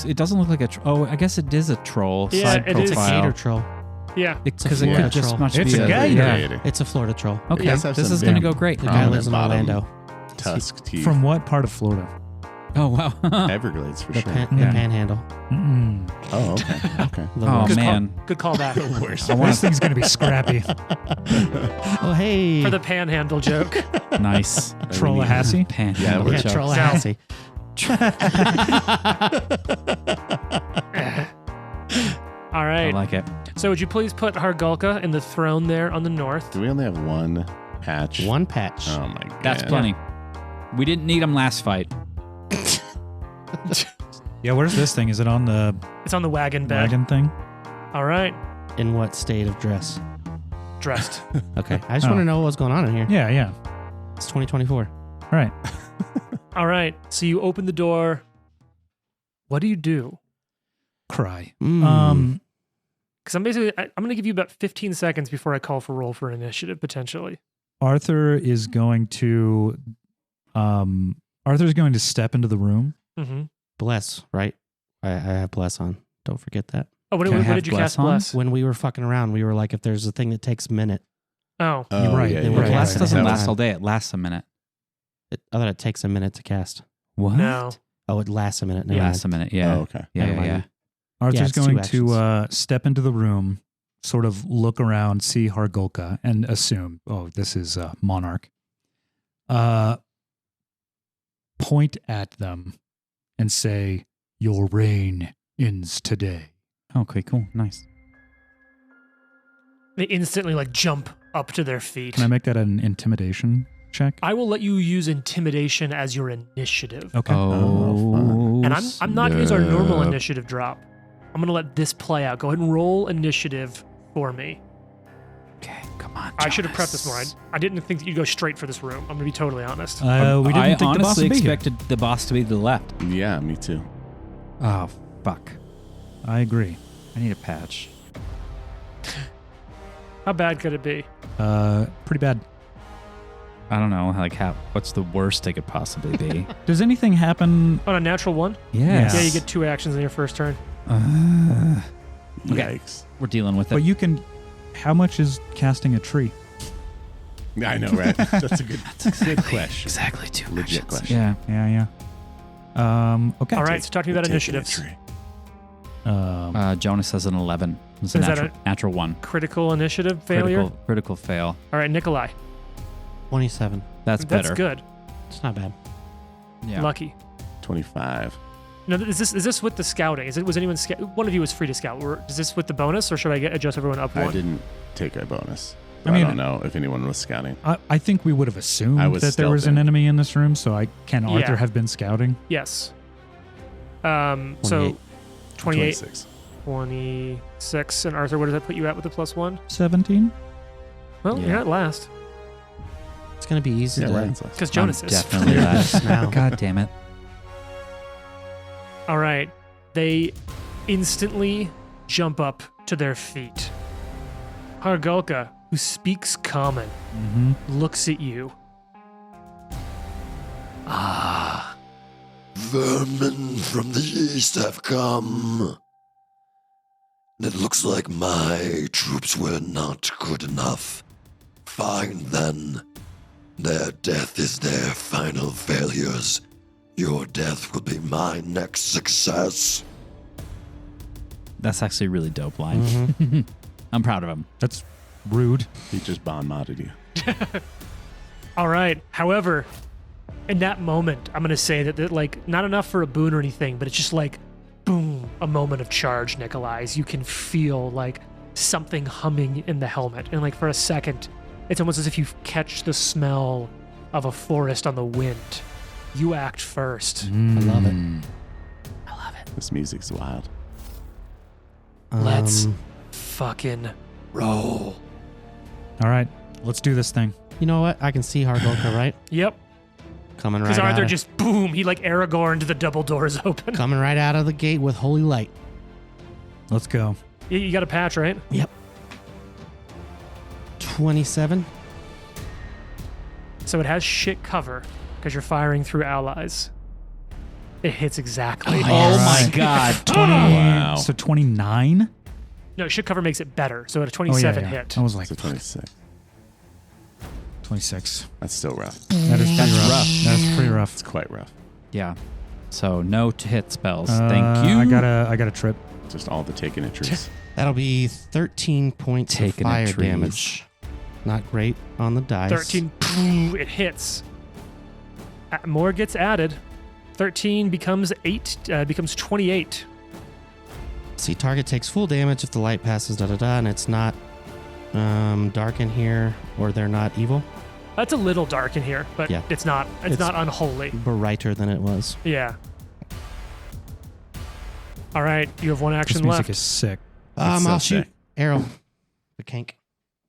It doesn't look like a. Oh, I guess it is a troll. Yeah, Side it is. It's a profile. gator troll. Yeah. Because a it Florida could just troll. much It's be a a gator. Gator. It's a Florida troll. Okay, Yes, have this some is going to big go great. The guy Prominent lives in bottom. Orlando. Tusk teeth. From what part of Florida? Oh wow. Everglades for The, sure. the Yeah. panhandle. Mm-mm. Oh, okay. Okay. The Oh, worst. man. Good call back Worse. This thing's going to be scrappy. Oh, hey. for the panhandle joke. Nice. Trollahassie? Panhandle Yeah, yeah, jokes. Trollahassie. All I right. like it. So would you please put Hargolka in the throne there on the north? Do we only have one patch? One patch. Oh my god. That's plenty. We didn't need him last fight. Yeah, where's this thing? Is it on the It's on the wagon bed. wagon thing? All right. In what state of dress? Dressed. Okay. I just Oh. want to know what's going on in here. Yeah, yeah. It's 2024. All right. All right. So you open the door. What do you do? Cry. Mm. Because I'm going to give you about 15 seconds before I call for roll for initiative, potentially. Arthur is going to Arthur's going to step into the room. Mm-hmm. Bless, right? I have bless on. Don't forget that. Oh, what Can I did have you bless cast? on? Bless. When we were fucking around, we were like, if there's a thing that takes a minute, Oh. Oh, You're right. Yeah, They yeah, were yeah. Blast right. doesn't That last was- all day. It lasts a minute. I thought it takes a minute to cast. What? No. Oh, it lasts a minute. It Never lasts a mind. minute. Yeah. Oh, okay. Yeah, Never yeah, mind. yeah. Arthur's it's two going actions. to step into the room, sort of look around, see Hargolka, and assume, oh, this is Monarch. Point at them and say, "Your reign ends today." Okay, cool. Nice. They instantly jump up to their feet. Can I make that an intimidation check? I will let you use intimidation as your initiative. Okay. Oh. And I'm not going to use our normal snap. initiative drop. I'm going to let this play out. Go ahead and roll initiative for me. Okay, come on. I should have prepped this more. Jonas. I didn't think that you'd go straight for this room. I'm going to be totally honest. We didn't I think the boss honestly would be here. expected the boss to be to the left. Yeah, me too. Oh, fuck. I agree. I need a patch. How bad could it be? Pretty bad. I don't know, like what's the worst it could possibly be? Does anything happen? On a natural one? Yes. Yeah, you get 2 actions in your first turn. Okay. Yikes. We're dealing with it. But you can. How much is casting a tree? I know, right? That's a good question. Exactly 2 Legit actions. question. Yeah. Okay. All right, so talk to me about Taking a initiatives. tree. Jonas has an 11. It's a Is that natural 1. Critical initiative failure. Critical fail. All right, Nikolai. 27. That's better. That's good. It's not bad. Yeah. Lucky. 25. No, is this with the scouting? Was anyone one of you was free to scout? Is this with the bonus, or should I adjust everyone up one? I didn't take a bonus. I mean- I don't know if anyone was scouting. I think we would have assumed I was that there was stealthing. an enemy in this room. So can Arthur Yeah. have been scouting? Yes. So 28, 26. 26, and Arthur, what does that put you at with the +1? 17. Well, Yeah. you're at last It's going to be easy Yeah, to right. because Jonas is. Definitely last. now. God damn it. All right. They instantly jump up to their feet. Hargulka, who speaks common, Mm-hmm. looks at you. Vermin from the east have come. It looks like my troops were not good enough. Fine then. Their death is their final failures. Your death will be my next success. That's actually a really dope line. Mm-hmm. I'm proud of him. That's rude. He just bon modded you. All right. However, in that moment, I'm going to say that like, not enough for a boon or anything, but it's just like, boom, a moment of charge, Nikolai. You can feel like something humming in the helmet. And like for a second, it's almost as if you catch the smell of a forest on the wind. You act first. I love it. This music's wild. Let's fucking roll. All right. Let's do this thing. You know what? I can see Hargulka, right? Yep. Coming right Because out. Arthur of- just, boom, he like Aragorned the double doors open. coming right out of the gate with holy light. Let's go. You got a patch, right? Yep. 27. So it has shit cover because you're firing through allies. It hits exactly. Oh my Right. god. 20. Wow. So 29. No, shit cover makes it better. So at a Oh, 27 yeah. hit. I was like So 26. 26. That's still rough. That is pretty That's rough. rough. That's pretty rough. It's quite rough. Yeah. So no hit spells. Thank you. I got a trip. Just all the taking it trees. That'll be 13 points Taking of a fire trees. damage. Not great on the dice. 13, poof, it hits. More gets added. 13 becomes 28. See, target takes full damage if the light passes and it's not dark in here or they're not evil. That's a little dark in here, but Yeah. it's not unholy. Brighter than it was. Yeah. All right, you have one This action music left. is sick. That's so I'll shoot. sick. Arrow. The kink.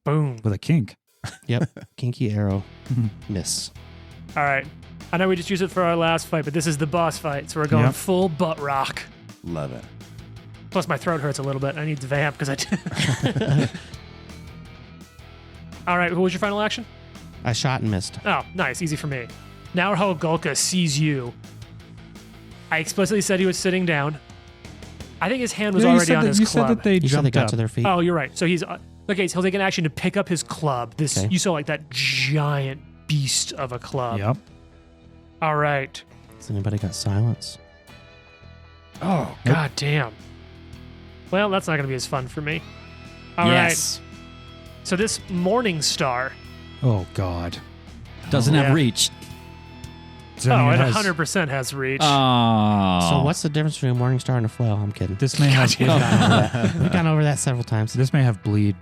Boom. With a kink. Yep. Kinky arrow. Miss. All right. I know we just used it for our last fight, but this is the boss fight, so we're going Yep. full butt rock. Love it. Plus, my throat hurts a little bit. I need to vamp because I did. All right, what was your final action? I shot and missed. Oh, nice. Easy for me. Now Hargulka sees you. I explicitly said he was sitting down. I think his hand was Yeah, already on his you club. said that they You said they jumped got up. to their feet. Oh, you're right. So he's okay. So he'll take an action to pick up his club. This Okay. you saw like that giant beast of a club. Yep. All right. Has anybody got silence? Oh god damn. Well, that's not going to be as fun for me. All right. yes. So this morning star. Oh God. Doesn't Yeah. have reach. Does that mean Oh, it it has- 100% has reach. Oh. So what's the difference between a morning star and a flail? I'm kidding. This may have. We've gone over that. We've gone over that several times. This may have bleed.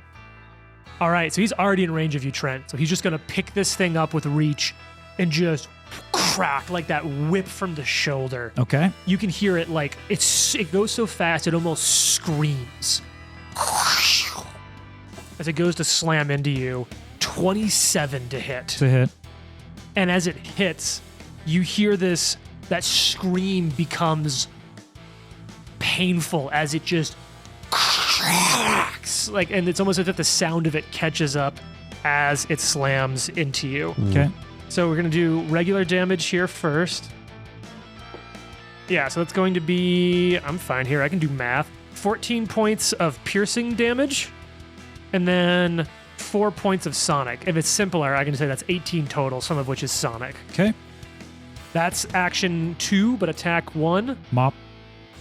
All right. So he's already in range of you, Trent. So he's just going to pick this thing up with reach and just crack like that whip from the shoulder. Okay. You can hear it like it goes so fast it almost screams. As it goes to slam into you, 27 to hit. It's a hit. And as it hits, you hear that scream becomes painful as it just cracks. And it's almost as if the sound of it catches up as it slams into you. Okay. So we're going to do regular damage here first. Yeah, so it's going to be, I'm fine here, I can do math. 14 points of piercing damage, and then 4 points of sonic. If it's simpler, I can say that's 18 total, some of which is sonic. Okay. That's action 2, but attack 1. Mop.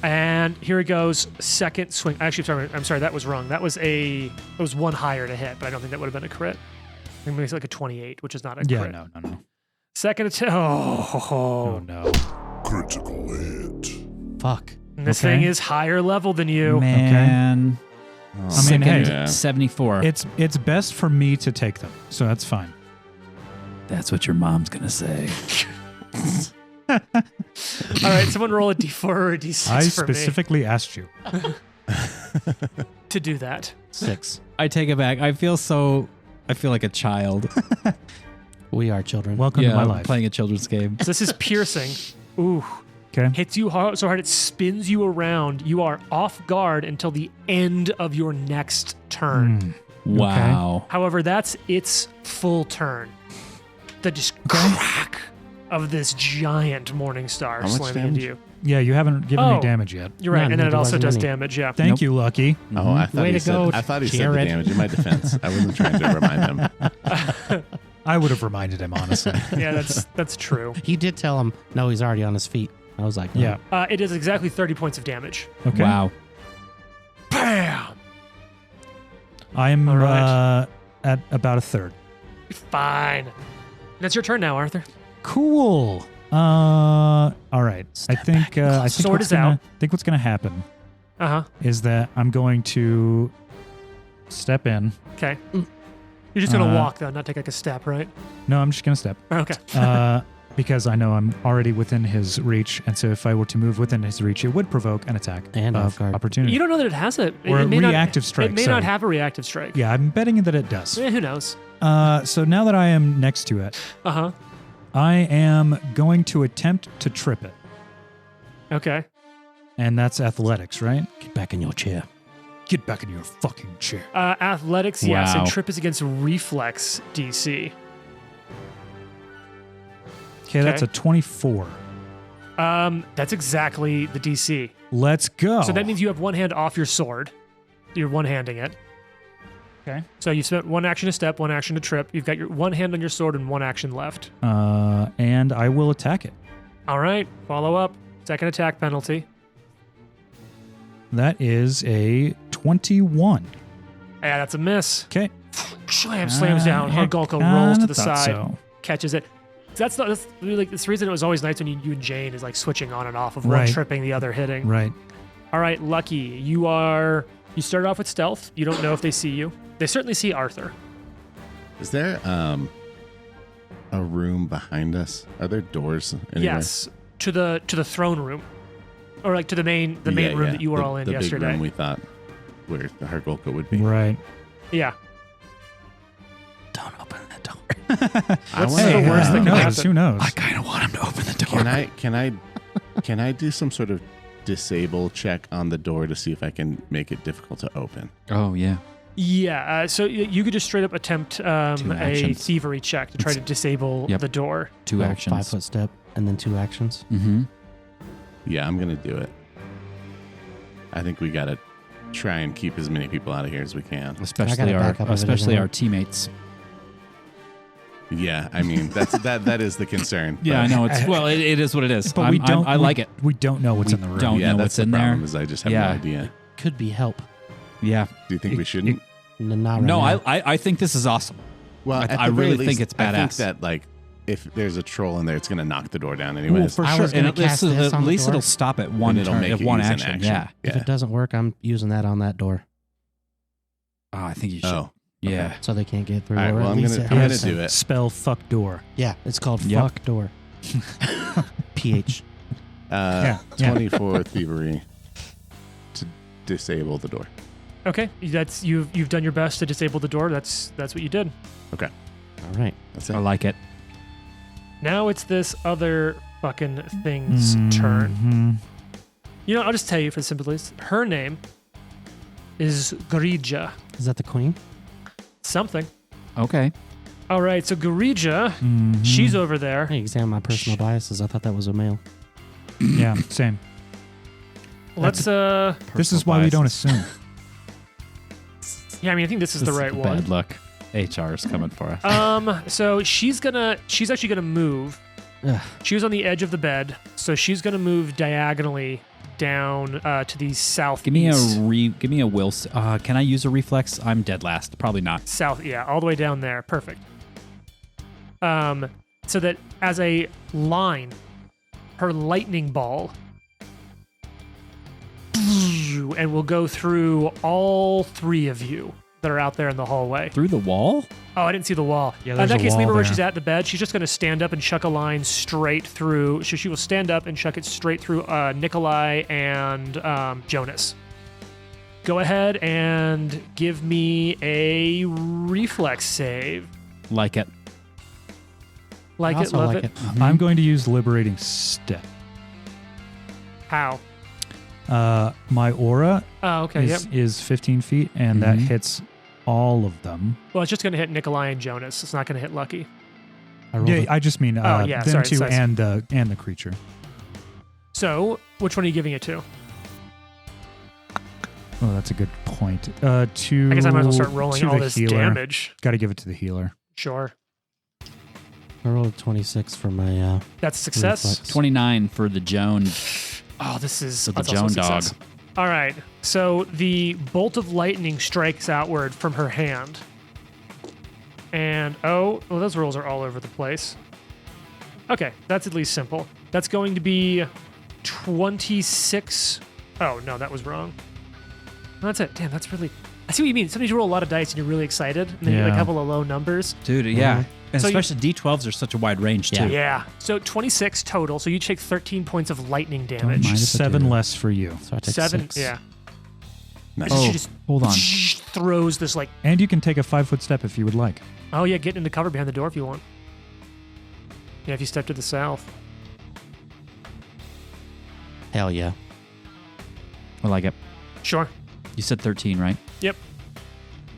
And here it goes, second swing. Actually, I'm sorry, that was wrong. That was one higher to hit, but I don't think that would have been a crit. I think it's like a 28, which is not a Yeah, crit. no. Second attack. Oh, no. Critical hit. Fuck. And this Okay. thing is higher level than you. Man. I mean, hey, Yeah. 74. it's best for me to take them, so that's fine. That's what your mom's going to say. All right, someone roll a d4 or a d6 I for specifically asked you. me to do that. 6. I take it back. I feel like a child. We are children. Welcome to my life. Playing a children's game. So this is piercing. Ooh. Okay. Hits you so hard it spins you around. You are off guard until the end of your next turn. Wow. However, that's its full turn. The just crack of this giant morning star How much slamming into damage? you. Yeah, you haven't given Oh. me damage yet. You're right, None, and then it there also wasn't does any. damage. Yeah. Thank Nope. you, Lucky. Oh, I thought Way he to said. go, I thought he said the Jared. damage in my defense. I wasn't trying to remind him. I would have reminded him, honestly. Yeah, that's true. He did tell him, no, he's already on his feet. I was like, no. Yeah. It is exactly 30 points of damage. Okay. Wow. Bam! I'm All right. at about a third. Fine. That's your turn now, Arthur. Cool. All right. I think Sword what's is out. what's gonna happen Uh-huh. is that I'm going to step in. Okay. You're just going to Uh, walk, though, not take like a step, right? No, I'm just gonna step. Okay. Because I know I'm already within his reach, and so if I were to move within his reach, it would provoke an attack And of off guard. opportunity. You don't know that it has it. Or It a may not- reactive strike, It may sorry. not have a reactive strike. Yeah, I'm betting that it does. Who knows? So now that I am next to it, Uh-huh. I am going to attempt to trip it, Okay. and that's athletics, right? Get back in your chair. Get back in your fucking chair. Athletics, yes, Wow. and trip is against reflex DC. Okay, that's a 24. That's exactly the DC. Let's go. So that means you have one hand off your sword. You're one-handing it. Okay. So you've spent one action to step, one action to trip. You've got your one hand on your sword and one action left. And I will attack it. All right, follow up. Second attack penalty. That is a 21. Yeah, slams miss. Okay. Slams down. Hargulka rolls to the side, So. catches it. That's really, like this reason it was always nice when you and Jane is like switching on and off of Right. one tripping, the other hitting. Right. All right, Lucky, you started off with stealth. You don't know if they see you. They certainly see Arthur. Is there a room behind us? Are there doors anywhere? Yes, to the throne room, or like to the main room that you were all in the yesterday. big room we thought where the Hargulka would be. Right. Yeah. Don't open that door. I What's wanna- the worst that who can knows? happen? Who knows? kind of want him to open the door. Can I do some sort of disable check on the door to see if I can make it difficult to open? Oh, yeah. Yeah, so you could just straight up attempt a actions. thievery check to try to disable Yep. the door. 2 Oh, actions. 5-foot step and then 2 actions. Mm-hmm. Yeah, I'm gonna do it. I think we gotta try and keep as many people out of here as we can. Especially back up if it doesn't especially our work. teammates. Yeah, I mean that is the concern. Yeah, I but- know. It is what it is. But we don't. I like it. We don't know what's We in the room. don't Yeah, know that's what's the in there. problem. Is I just have Yeah. no idea. Could be help. Yeah. Do you think we shouldn't? Not right No, now. I think this is awesome. Well, I at the really very think least, it's I think badass. that like if there's a troll in there, it's gonna knock the door down anyways. For I sure. was gonna And at cast least, this at on the least door. it'll stop at one And it'll turn, make at it one use an action. action. Yeah. If Yeah. it doesn't work, I'm using that on that door Oh, I think you should. Oh, Yeah. so they can't get through. all right. or Well, at I'm least gonna it I'm gonna hurts do them. it. Spell fuck door. Yeah, it's called Yep. fuck door. PH. Yeah. 24 thievery to disable the door. Okay, that's you've done your best to disable the door. That's what you did. Okay, All right. that's it. I like it. Now it's this other fucking thing's turn. Mhm. You know, I'll just tell you for the simplest. Her name is Grija. Is that the queen? Something. Okay. All right, so Garija, Mhm. she's over there. Hey, examine my personal biases. I thought that was a male. Yeah, same. Let's This is why we don't assume. yeah, I mean I think this is the right one. Bad luck. HR is coming for us. So she's actually gonna move. Ugh. She was on the edge of the bed, so she's gonna move diagonally down to the southeast. Give me a will. Can I use a reflex? I'm dead last. Probably not. South, yeah, all the way down there. Perfect. So that as a line, her lightning ball, and will go through all three of you that are out there in the hallway. Through the wall? Oh, I didn't see the wall. Yeah, In there's that a case, leave her wall where there. she's at the bed. She's just going to stand up and chuck a line straight through. She will stand up and chuck it straight through Nikolai and Jonas. Go ahead and give me a reflex save. Like it. Like I it, also love like it. I'm going to use Liberating Step. How? My aura Oh, okay. Yep. is 15 feet, and that Mhm. hits all of them. Well, it's just going to hit Nikolai and Jonas. It's not going to hit Lucky. I rolled Yeah, a- I just mean yeah, them sorry, two sorry. and the creature. So, which one are you giving it to? Oh, that's a good point. To I guess I might as well start rolling to all the this healer. damage. Got to give it to the healer. Sure. I rolled a 26 for my That's a success. reflex. 29 for the Joan. Oh, this is For the that's also a Joan dog. success. All right. So the bolt of lightning strikes outward from her hand. And those rolls are all over the place. Okay, that's at least simple. That's going to be 26. Oh, no, that was wrong. That's it. Damn, that's really. I see what you mean. Sometimes you roll a lot of dice and you're really excited, and then you get a Yeah. couple of low numbers. Dude, yeah. And So you- especially D12s are such a wide range, too. Yeah. So 26 total. So you take 13 points of lightning Don't damage. mind if I 7 do. less for you. So I take 7. 6. Yeah. Nice. And Oh, she just hold on. throws this like. And you can take a 5-foot step if you would like. Oh yeah, get into cover behind the door if you want. Yeah, if you step to the south. Hell yeah. I like it. Sure. You said 13, right?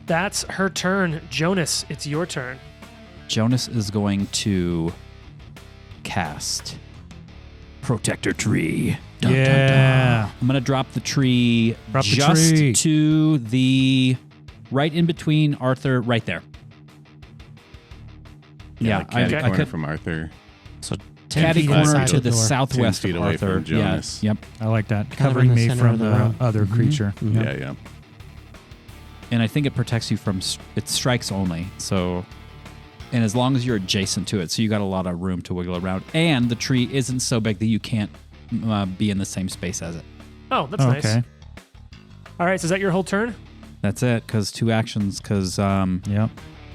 That's her turn. Jonas, it's your turn. Jonas is going to cast Protector Tree. Dun, dun, dun. Yeah. I'm going to drop the tree Drop the just tree. to the right in between Arthur, right there. Yeah, like catty I corner could from Arthur. So 10 catty feet corner inside to the door. southwest 10 feet of away Arthur. from Jonas. Yeah, yep. I like that. Kind of Covering in the me center from of the the room. other Mhm. creature. Mhm. Yep. Yeah, yeah. And I think it protects you from it strikes only. So, and as long as you're adjacent to it, so you got a lot of room to wiggle around. And the tree isn't so big that you can't be in the same space as it. Oh, that's nice. Okay. All right, so is that your whole turn? That's it. Because 2 actions. Because Yep.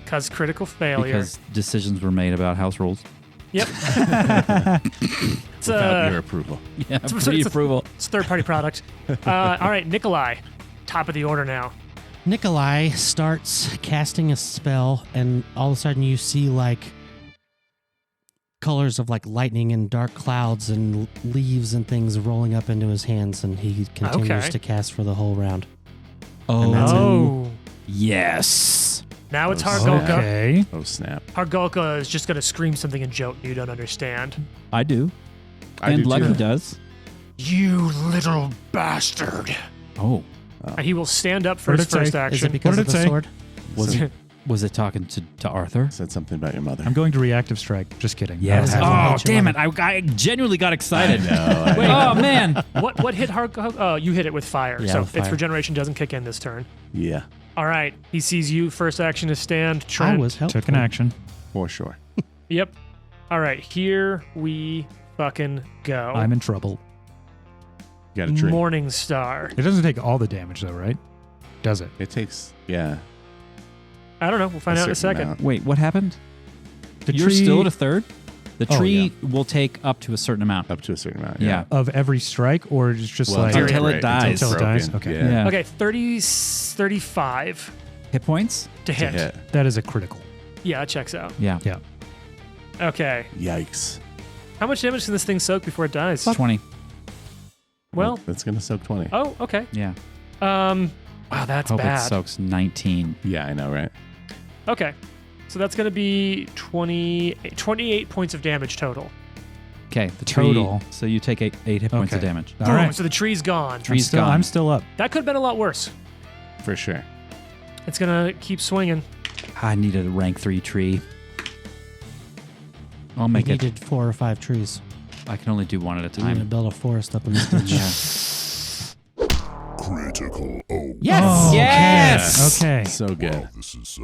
Cause critical failure. because decisions were made about house rules. Yep. It's Without your approval. Yeah, it's- pre-approval. it's third-party product. All right, Nikolai, top of the order now. Nikolai starts casting a spell, and all of a sudden you see like colors of like lightning and dark clouds and leaves and things rolling up into his hands, and he continues Okay. to cast for the whole round. Oh, that's it. Oh, yes. now it's Oh, Hargulka. Okay. Oh, snap. Hargulka is just gonna scream something in joke you don't understand. I do. I And do Lucky too. does. You little bastard! Oh, And he will stand up for What his did it first say? action. Is it because What of did the it say? sword? was it talking to Arthur? Said something about your mother. I'm going to reactive strike. Just kidding. Yes. That Oh, has- Oh, damn it. I genuinely got excited. I know. I Wait. know. Oh, man. What hit Hargulka? Oh, you hit it with fire. Yeah, so with its fire. regeneration doesn't kick in this turn. Yeah, All right. He sees you. First action to stand. I Trent. was helpful. Took an action. for sure. Yep. All right. Here we fucking go. I'm in trouble. You got a tree. Morning Star. It doesn't take all the damage though, right? Does it? It takes, yeah. I don't know. We'll find out in a certain second. amount. Wait, what happened? The You're still at a third? The Oh, tree will take up to a certain amount. Up to a certain amount. Yeah. of every strike, or it's just Well, like until it right, dies. Until it dies? broken. Okay. Yeah. Yeah. Okay. 35 Hit points? to To hit. hit. that is a critical. Yeah, it checks out. Yeah. Yeah. Okay. Yikes. How much damage can this thing soak before it dies? 20. Well, That's going to soak 20. oh, okay. Yeah. Wow, that's Hope it bad. soaks 19. Yeah, I know, right? Okay. So that's going to be 28 points of damage total. Okay, the tree. Total. So you take 8 hit points of Okay. damage. All Boom, right. so the tree's gone. Tree's gone. I'm still up. That could have been a lot worse. For sure. It's going to keep swinging. I need a rank 3 tree. I'll We make it. needed 4 or 5 trees. I can only do one at a I'm gonna time. build a forest up in this ditch. Critical. Oh, Yes! Oh, Yes! Okay. So good. this is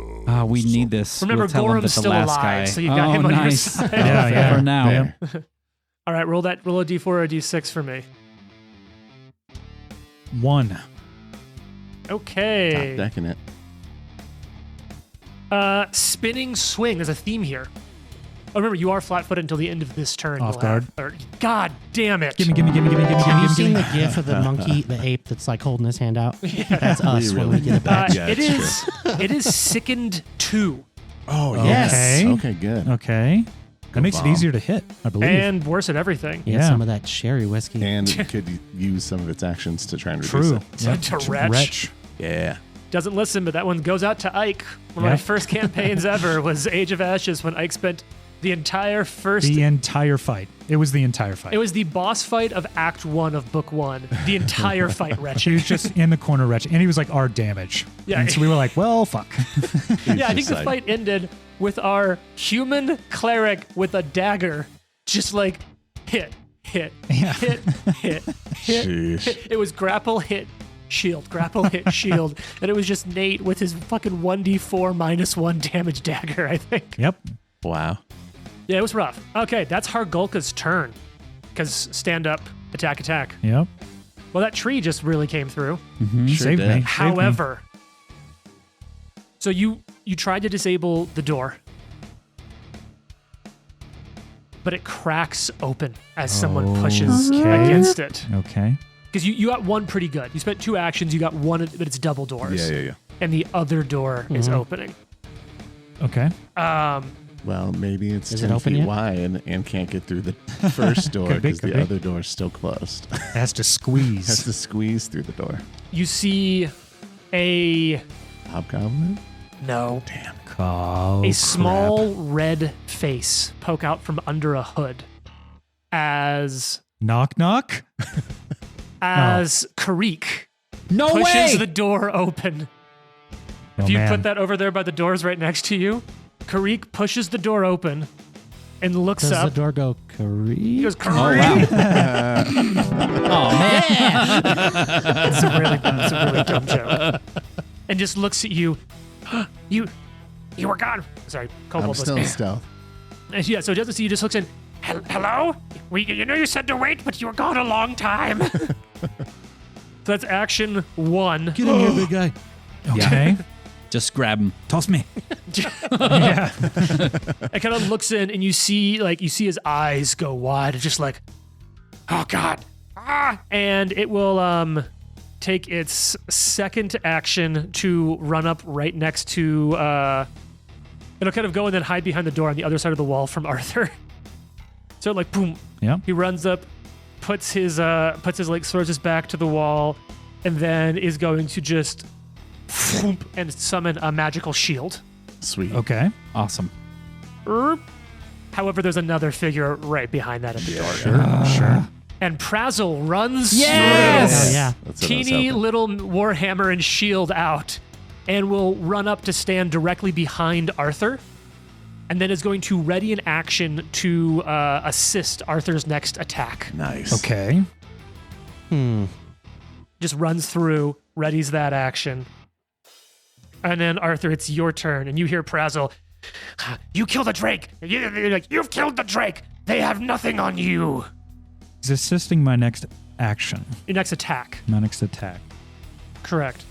We need this. Remember, we'll tell him Gorham's that the still last alive, guy. so you've got him on your nice. side. Yeah, yeah. For now. Yeah. All right, roll a d4 or a d6 for me. 1. Okay. Top decking it. Spinning swing. There's a theme here. Oh, remember, you are flat-footed until the end of this turn. Off You'll guard. God damn it. Gimme. Have you seen the gif of the monkey, the ape that's like holding his hand out? That's us when we get it back. Yeah, it it's is. It is sickened 2 Oh, yes. Okay. Okay, good. Okay. That makes it bomb. easier to hit, I believe. and worse at everything. Yeah, Yeah. some of that sherry whiskey. And could use some of its actions to try and reduce True. it. Yep. To retch. Yeah. Doesn't listen, but that one goes out to Ike. One of my Yep. first campaigns ever was Age of Ashes when Ike spent the entire first. The entire fight. It was the entire fight. It was the boss fight of Act 1 of Book 1. The entire fight He retching. was just in the corner retching, and he was like our damage. Yeah. And so we were like, well, fuck. Yeah, I think the fight ended with our human cleric with a dagger just like hit, Yeah. hit. Sheesh. It was grapple, hit, shield, grapple, hit, shield. And it was just Nate with his fucking 1d4 -1 damage dagger, I think. Yep. Wow. Yeah, it was rough. Okay, that's Hargulka's turn. Because stand up, attack. Yep. Well, that tree just really came through. Sure Saved did. me. However, so you tried to disable the door, but it cracks open as someone pushes Okay. against it. Okay. Because you got one pretty good. You spent 2 actions, you got one, but it's double doors. Yeah. And the other door is opening. Okay. Well, maybe it's Is it 10 open feet yet? wide and can't get through the first door Could be, because could the be. other door's still closed. It has to Has squeeze. to squeeze through the door. You see a Hobgoblin? no, Oh, a small red face poke out from under a hood as Knock, knock. Karik No pushes way! the door open. Oh, If you man. put that over there by the doors right next to you, Karik pushes the door open and looks Does up. the door go He Kareem? goes, Oh, Karik. wow. Oh, man. It's a really dumb joke. And just looks at you. You were gone. Sorry, I'm Kobold was still in stealth. And yeah, so it doesn't see you, just looks in. Hello? You know you said to wait, but you were gone a long time. So that's action 1. Get in here, big guy. Okay. Just grab him. Toss me. Yeah. It kind of looks in, and you see his eyes go wide, just like, oh god, and it will take its second action to run up right next to. It'll kind of go and then hide behind the door on the other side of the wall from Arthur. So like boom, Yep. he runs up, puts his like throws his back to the wall, and then is going to just and summon a magical shield. Sweet. Okay. Awesome. However, there's another figure right behind that at the door. Sure. And Prazzle runs Oh, yeah. That's what I was teeny hoping. little warhammer and shield out and will run up to stand directly behind Arthur and then is going to ready an action to assist Arthur's next attack. Nice. Okay. Just runs through, readies that action. And then Arthur, it's your turn, and you hear Prazzle, you killed the Drake! You've killed the Drake! They have nothing on you! He's assisting my next action. Your next attack. My next attack. Correct.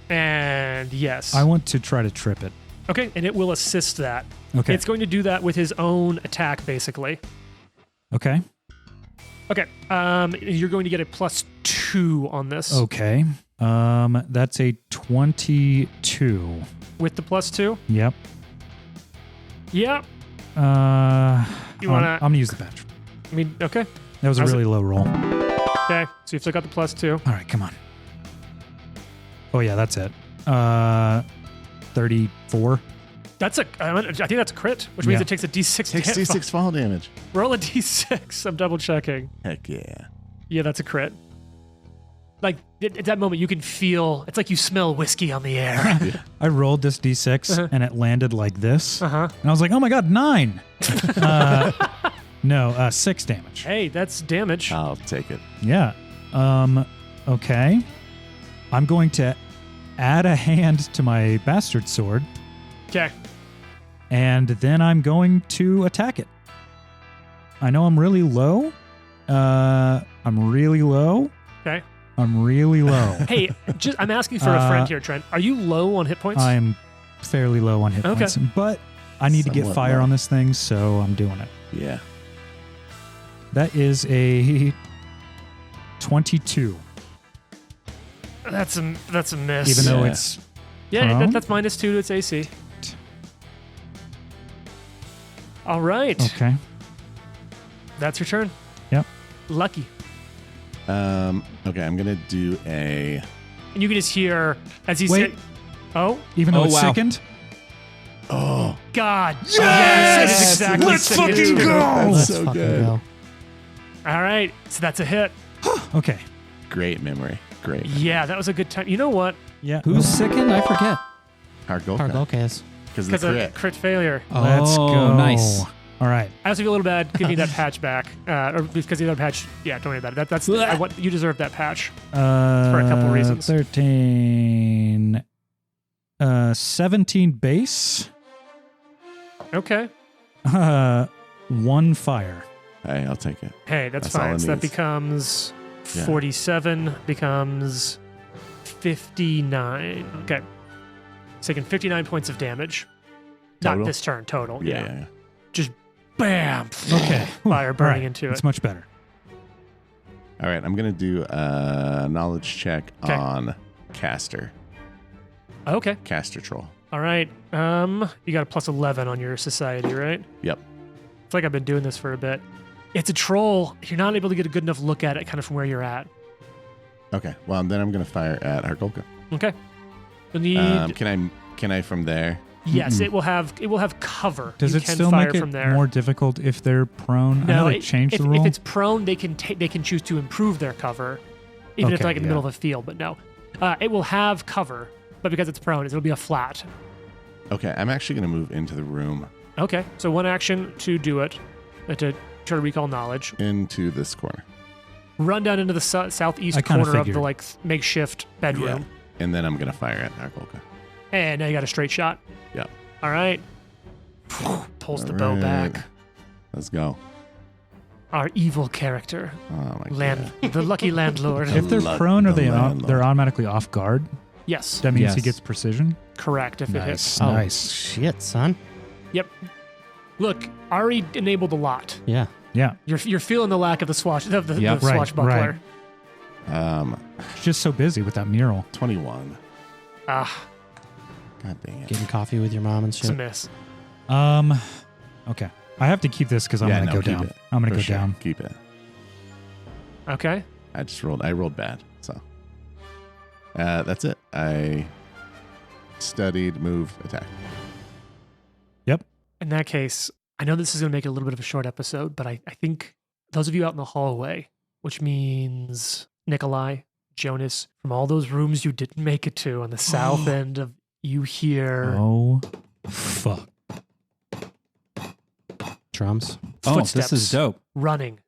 And yes. I want to try to trip it. Okay, and it will assist that. Okay. It's going to do that with his own attack, basically. Okay. Okay, you're going to get a +2 on this. Okay. That's a 22. With the +2? Yep. Yeah. You wanna- I'm gonna use the badge. I mean, okay. That was a How's it- really low roll. Okay, so you've still got the +2. All right, come on. Oh yeah, that's it. 34. I think that's a crit, which means Yeah. it takes a D6. Takes D6 fall damage. Roll a D6. I'm double checking. Heck yeah. Yeah, that's a crit. Like at that moment, you can feel it's like you smell whiskey on the air. I rolled this d6 and it landed like this. Uh-huh. And I was like, oh my God, 9. No, 6 damage. Hey, that's damage. I'll take it. Yeah. Okay. I'm going to add a hand to my bastard sword, Okay. and then I'm going to attack it. I know I'm really low. I'm really low. Okay. I'm really low. Hey, I'm asking for a friend here, Trent. Are you low on hit points? I'm fairly low on hit Okay. points, but I need to get Somewhat fire low. on this thing, so I'm doing it. Yeah. That is a 22, That's a miss. even though Yeah. it's yeah, prone? that's -2 to its AC. All right, okay. that's your turn. Yep. Lucky, Okay, I'm gonna do a. and you can just hear as he's Wait. oh Even though Oh, it's wow. sickened. Oh, God, yes, it is exactly Let's sickened. fucking go! that's Let's so fucking good. go. All right, so that's a hit. Okay. Great memory. Great. Yeah, that was a good time. You know what? Yeah. Who's sickened? I forget. Hargolka. Hargolkas. Because of the Because of crit. crit failure. Let's Oh, go. nice. All right. I also feel a little bad giving you that patch back, or because the other patch. Yeah, don't worry about it. That's I want you deserve that patch. For a couple reasons. 13. 17 base. Okay. 1 fire. Hey, I'll take it. Hey, that's That's all fine. it So that needs. becomes Yeah. 47, becomes 59. Okay. So taking 59 points of damage. Total? Not this turn, total. Yeah, Yeah. yeah, yeah. Just bam. Okay. Fire burning All right. into it. It's much better. All right, I'm gonna do a knowledge check Okay. on Caster. Okay. Caster Troll. All right. You got a plus 11 on your society, right? Yep. It's like I've been doing this for a bit. It's a troll. You're not able to get a good enough look at it kind of from where you're at. Okay. Well, then I'm gonna fire at Hargolka. Okay. You'll need Can I from there? yes, it will have cover. Does you it can still fire make it from there. more difficult if they're prone? I know they changed if, the rule. if it's prone, they can choose to improve their cover, even if Okay, they're like in the yeah. middle of a field. But no, it will have cover, but because it's prone, it'll be a flat. Okay, I'm actually gonna move into the room, Okay, so one action to do it, to try to recall knowledge. into this corner. Run down into the southeast I kinda corner of the figured. like makeshift bedroom, Yeah. And then I'm gonna fire at Hargolka. and now you got a straight shot. Yep. All right. Pulls the All bow right. back. Let's go. Our evil character, Oh my god. the lucky landlord. if they're Lud- prone, are the they landlord. they're automatically off guard? Yes, That means he Yes. gets precision. correct. If it hits. Nice. Oh, Nice. shit, son. Yep. Look, Ari enabled a lot. Yeah. Yeah. You're feeling the lack of the Yep. the Right, swashbuckler. She's just so busy with that mural. 21. Ah, God dang it. Getting coffee with your mom and it's a shit. miss. Okay. I have to keep this because I'm Yeah, gonna no, go keep down. it. I'm gonna For go sure. down. Keep it. Okay. I rolled bad. So that's it. I studied, moved, attack. Yep. In that case, I know this is going to make it a little bit of a short episode, but I think those of you out in the hallway, which means Nikolai, Jonas, from all those rooms you didn't make it to on the south end of, you hear Oh, fuck. Drums. Oh, footsteps this is dope. running,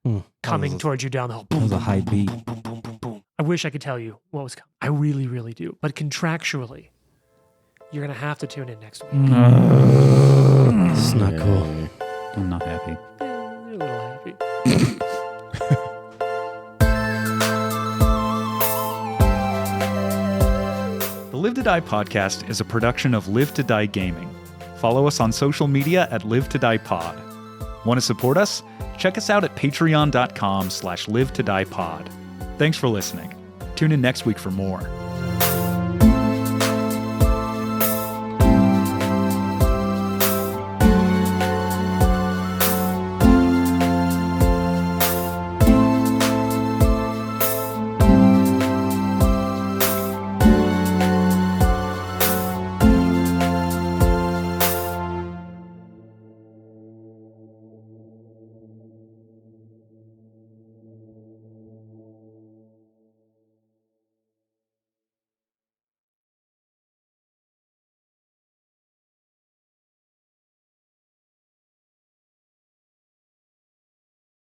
coming was- towards you down the hall. That was a high beat. Boom, boom, boom, boom. I wish I could tell you what was coming. I really, really do. But contractually, you're going to have to tune in next week. This is not cool. Yay. I'm not happy. You're a little happy. The Live to Die podcast is a production of Live to Die Gaming. Follow us on social media at Live to Die Pod. Want to support us? Check us out at patreon.com/live to die pod. Thanks for listening. Tune in next week for more.